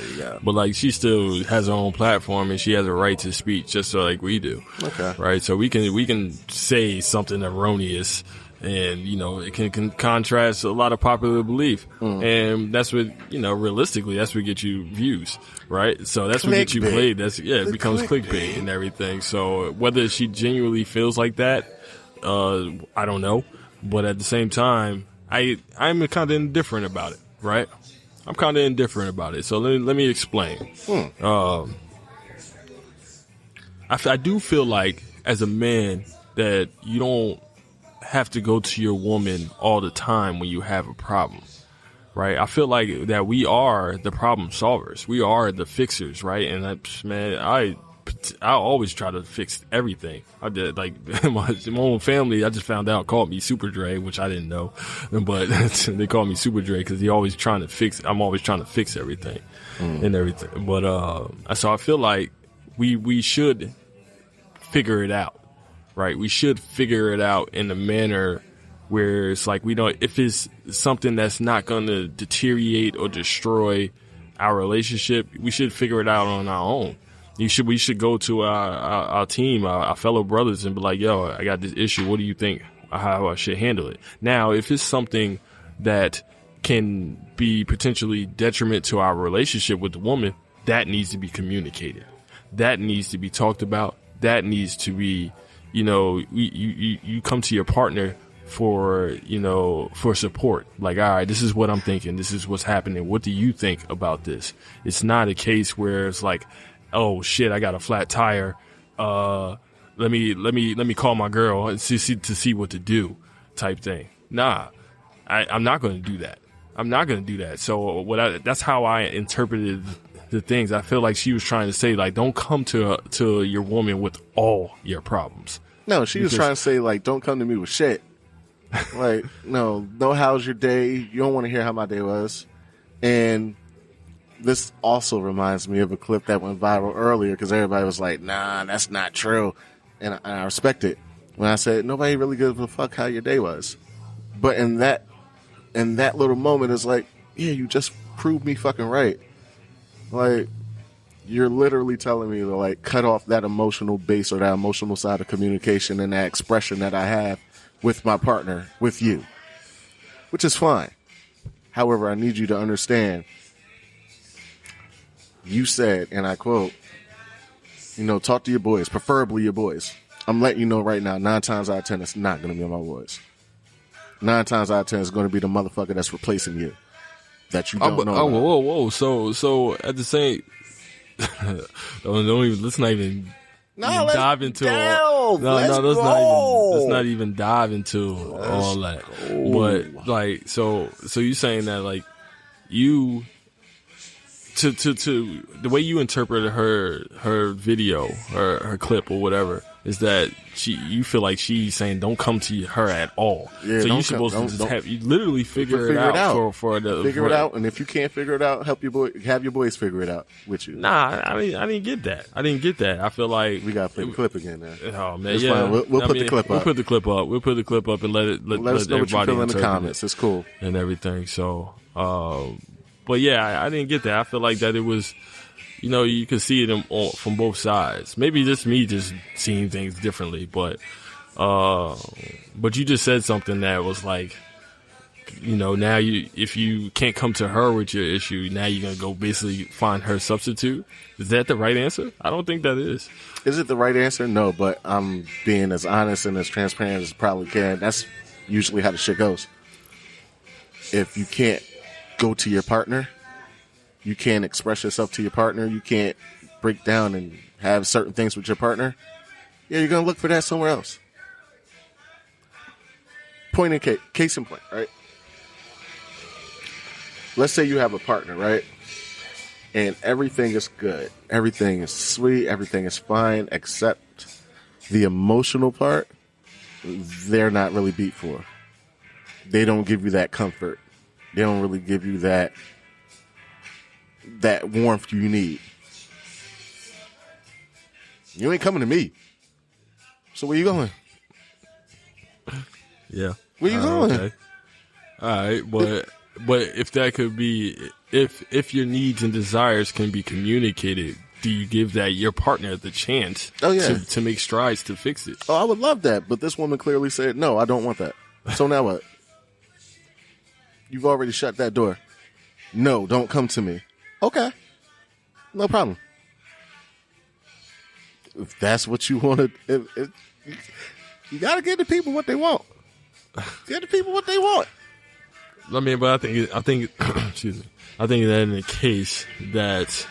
but like, she still has her own platform and she has a right to speak, just so like we do. Okay. Right. So we can say something erroneous. And, it can contrast a lot of popular belief. And that's what, realistically, that's what gets you views, right? So that's what gets you played. It becomes clickbait and everything. So whether she genuinely feels like that, I don't know. But at the same time, I'm kind of indifferent about it, right? I'm kind of indifferent about it. So let me explain. I do feel like, as a man, that you don't have to go to your woman all the time when you have a problem, right? I feel like that we are the problem solvers. We are the fixers, right? And I always try to fix everything. I did, like, my own family, I just found out, called me Super Dre, which I didn't know, but they call me Super Dre because I'm always trying to fix everything and everything. But so I feel like we should figure it out. Right, we should figure it out in a manner where it's like, if it's something that's not going to deteriorate or destroy our relationship, we should figure it out on our own. We should go to our team, our fellow brothers, and be like, yo, I got this issue. What do you think? How I should handle it? Now, if it's something that can be potentially detriment to our relationship with the woman, that needs to be communicated. That needs to be talked about. That needs to be, you come to your partner for support. Like, all right, this is what I'm thinking. This is what's happening. What do you think about this? It's not a case where it's like, oh shit, I got a flat tire. Let me call my girl and see what to do, type thing. Nah, I'm not going to do that. I'm not going to do that. So that's how I interpreted the things. I feel like she was trying to say, like, don't come to your woman with all your problems. No, she was trying to say, like, don't come to me with shit. Like, no, how's your day? You don't want to hear how my day was. And this also reminds me of a clip that went viral earlier because everybody was like, nah, that's not true. And I respect it when I said nobody really gives a fuck how your day was. But in that And that little moment is like, yeah, you just proved me fucking right. Like, you're literally telling me to, like, cut off that emotional base or that emotional side of communication and that expression that I have with my partner, with you, which is fine. However, I need you to understand, you said, and I quote, talk to your boys, preferably your boys. I'm letting you know right now, 9 times out of 10, it's not going to be my boys. 9 times out of 10, it's going to be the motherfucker that's replacing you that you don't know. Oh, whoa. So at the same... don't even. Let's not even dive into. Let's not even dive into all that. But like, so you saying that like you to the way you interpreted her video, her clip or whatever, is that you feel like she's saying don't come to her at all. Yeah, so you're supposed to just have you literally figure it out for it out, and if you can't figure it out, have your boys figure it out with you. Nah, I didn't get that. I feel like we gotta play the clip again now. Oh man, it's fine. We'll put the clip up. We'll put the clip up. We'll put the clip up and let us know what you feel in the comments. It's cool and everything. So, but yeah, I didn't get that. I feel like that it was. You can see it from both sides. Maybe just me just seeing things differently, but you just said something that was like, now if you can't come to her with your issue, now you're going to go basically find her substitute. Is that the right answer? I don't think that is. Is it the right answer? No, but I'm being as honest and as transparent as I probably can. That's usually how the shit goes. If you can't go to your partner, you can't express yourself to your partner, you can't break down and have certain things with your partner, yeah, you're going to look for that somewhere else. Case in point, right? Let's say you have a partner, right? And everything is good. Everything is sweet. Everything is fine, except the emotional part, they're not really beat for. They don't give you that comfort. They don't really give you that warmth you need. You ain't coming to me. So where you going? Yeah. Where you going? Okay. All right, but if that could be, if your needs and desires can be communicated, do you give that your partner the chance to make strides to fix it? Oh, I would love that, but this woman clearly said, no, I don't want that. So now what? You've already shut that door. No, don't come to me. Okay. No problem. If that's what you want to... you got to give the people what they want. Give the people what they want. I mean, but I think, excuse me. I think that in the case that,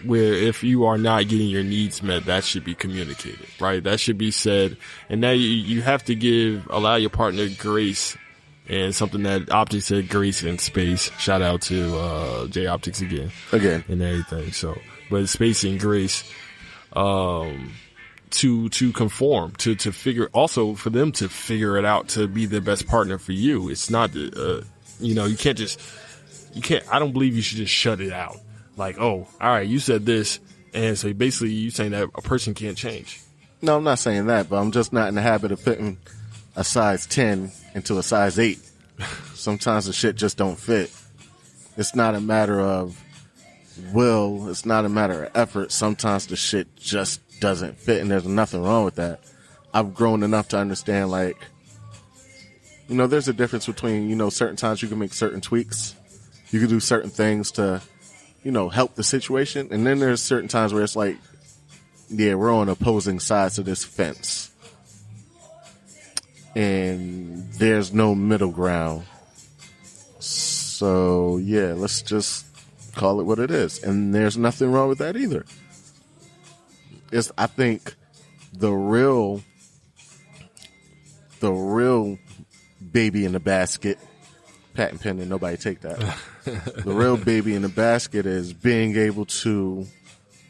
where if you are not getting your needs met, that should be communicated, right? That should be said. And now you have to allow your partner grace. And something that Optics said, grace in space. Shout out to J.OPs again. And everything. So, but space and grace to conform, to figure, also for them to figure it out, to be the best partner for you. It's not, you can't, I don't believe you should just shut it out. Like, oh, all right, you said this. And so basically you saying that a person can't change. No, I'm not saying that, but I'm just not in the habit of fitting a size 10 into a size 8. Sometimes the shit just don't fit. It's not a matter of will. It's not a matter of effort. Sometimes the shit just doesn't fit, and there's nothing wrong with that. I've grown enough to understand, like, there's a difference between, certain times you can make certain tweaks. You can do certain things to, help the situation. And then there's certain times where it's like, yeah, we're on opposing sides of this fence. And there's no middle ground. So, yeah, let's just call it what it is. And there's nothing wrong with that either. I think the real baby in the basket, patent pending, nobody take that. The real baby in the basket is being able to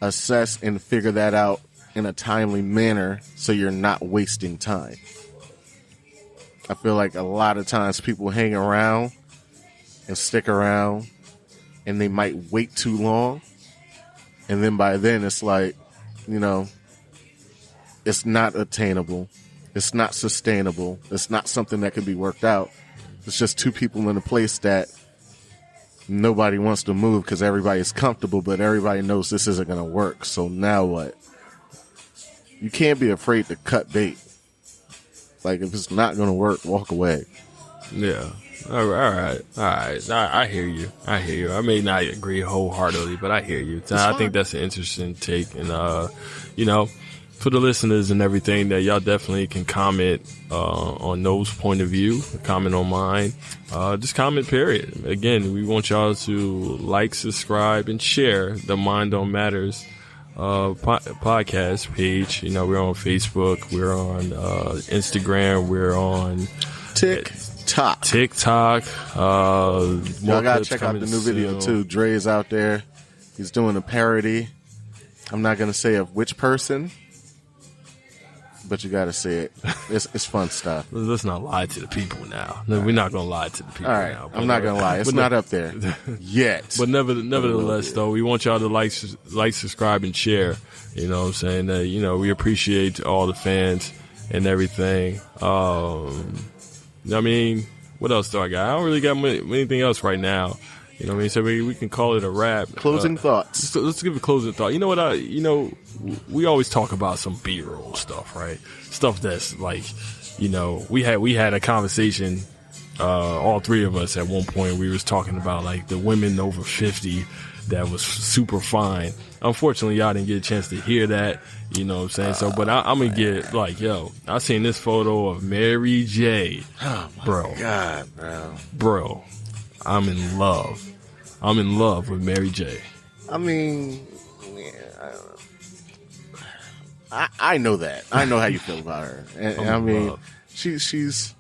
assess and figure that out in a timely manner so you're not wasting time. I feel like a lot of times people hang around and stick around and they might wait too long. And then by then it's like, it's not attainable. It's not sustainable. It's not something that can be worked out. It's just two people in a place that nobody wants to move because everybody's comfortable, but everybody knows this isn't going to work. So now what? You can't be afraid to cut bait. Like, if it's not going to work, walk away. Yeah. All right. I hear you. I may not agree wholeheartedly, but I hear you. I think that's an interesting take. And, for the listeners and everything, that y'all definitely can comment on No's point of view, comment on mine. Just comment, period. Again, we want y'all to like, subscribe, and share the Mind on Matters podcast page. We're on Facebook, we're on Instagram, we're on TikTok. Y'all gotta check out the new video too. Dre's out there. He's doing a parody. I'm not gonna say of which person, but you gotta see it. It's fun stuff. Let's not lie to the people now. No, we're not gonna lie to the people now. I'm not gonna lie. It's not up there yet. But nevertheless, though, we want y'all to like, subscribe, and share. You know what I'm saying? That, we appreciate all the fans and everything. I mean, what else do I got? I don't really got anything else right now. You know what I mean? So we can call it a wrap. Closing thoughts. So let's give a closing thought. You know what? We always talk about some B-roll stuff, right? Stuff that's like, we had a conversation, all three of us at one point. We was talking about like the women over 50 that was super fine. Unfortunately, y'all didn't get a chance to hear that. You know what I'm saying? So, but I'm gonna get like, I seen this photo of Mary J. Oh my God, bro. I'm in love. I'm in love with Mary J. I mean, I know that. I know how you feel about her. And I mean, she's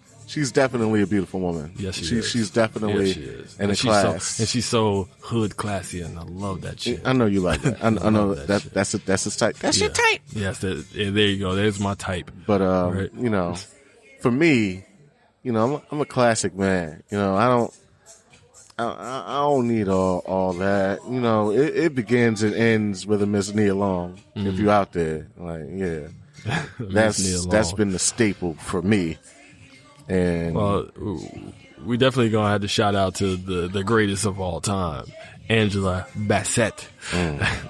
definitely a beautiful woman. Yes, she is. She's definitely in a class. And she's so hood classy, and I love that shit. I know you like that. I know that's his type. That's your type. Yes, there you go. There's my type. But right. For me, I'm a classic man. I don't need all that. It begins and ends with a Miss Nia Long. Mm-hmm. If you out there, like, yeah, that's been the staple for me. And we definitely gonna have to shout out to the greatest of all time, Angela Bassett.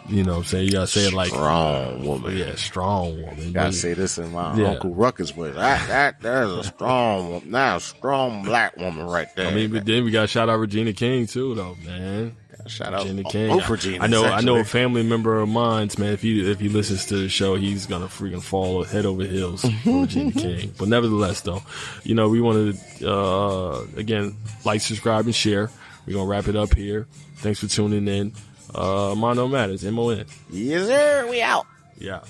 You know what I'm saying? You gotta say it like strong woman. Yeah, strong woman. You gotta say this in my Uncle Ruckus voice. There's a strong woman. Now, a strong black woman right there. I mean, but then we gotta shout out Regina King too, though, man. Shout out Regina King. Both Regina. I know a family member of mine's, man. If he listens to the show, he's gonna freaking fall head over heels for Regina King. But nevertheless, though, we want to again like, subscribe, and share. We're gonna wrap it up here. Thanks for tuning in. Mono Matters, MON. Yes, sir. We out. Yeah.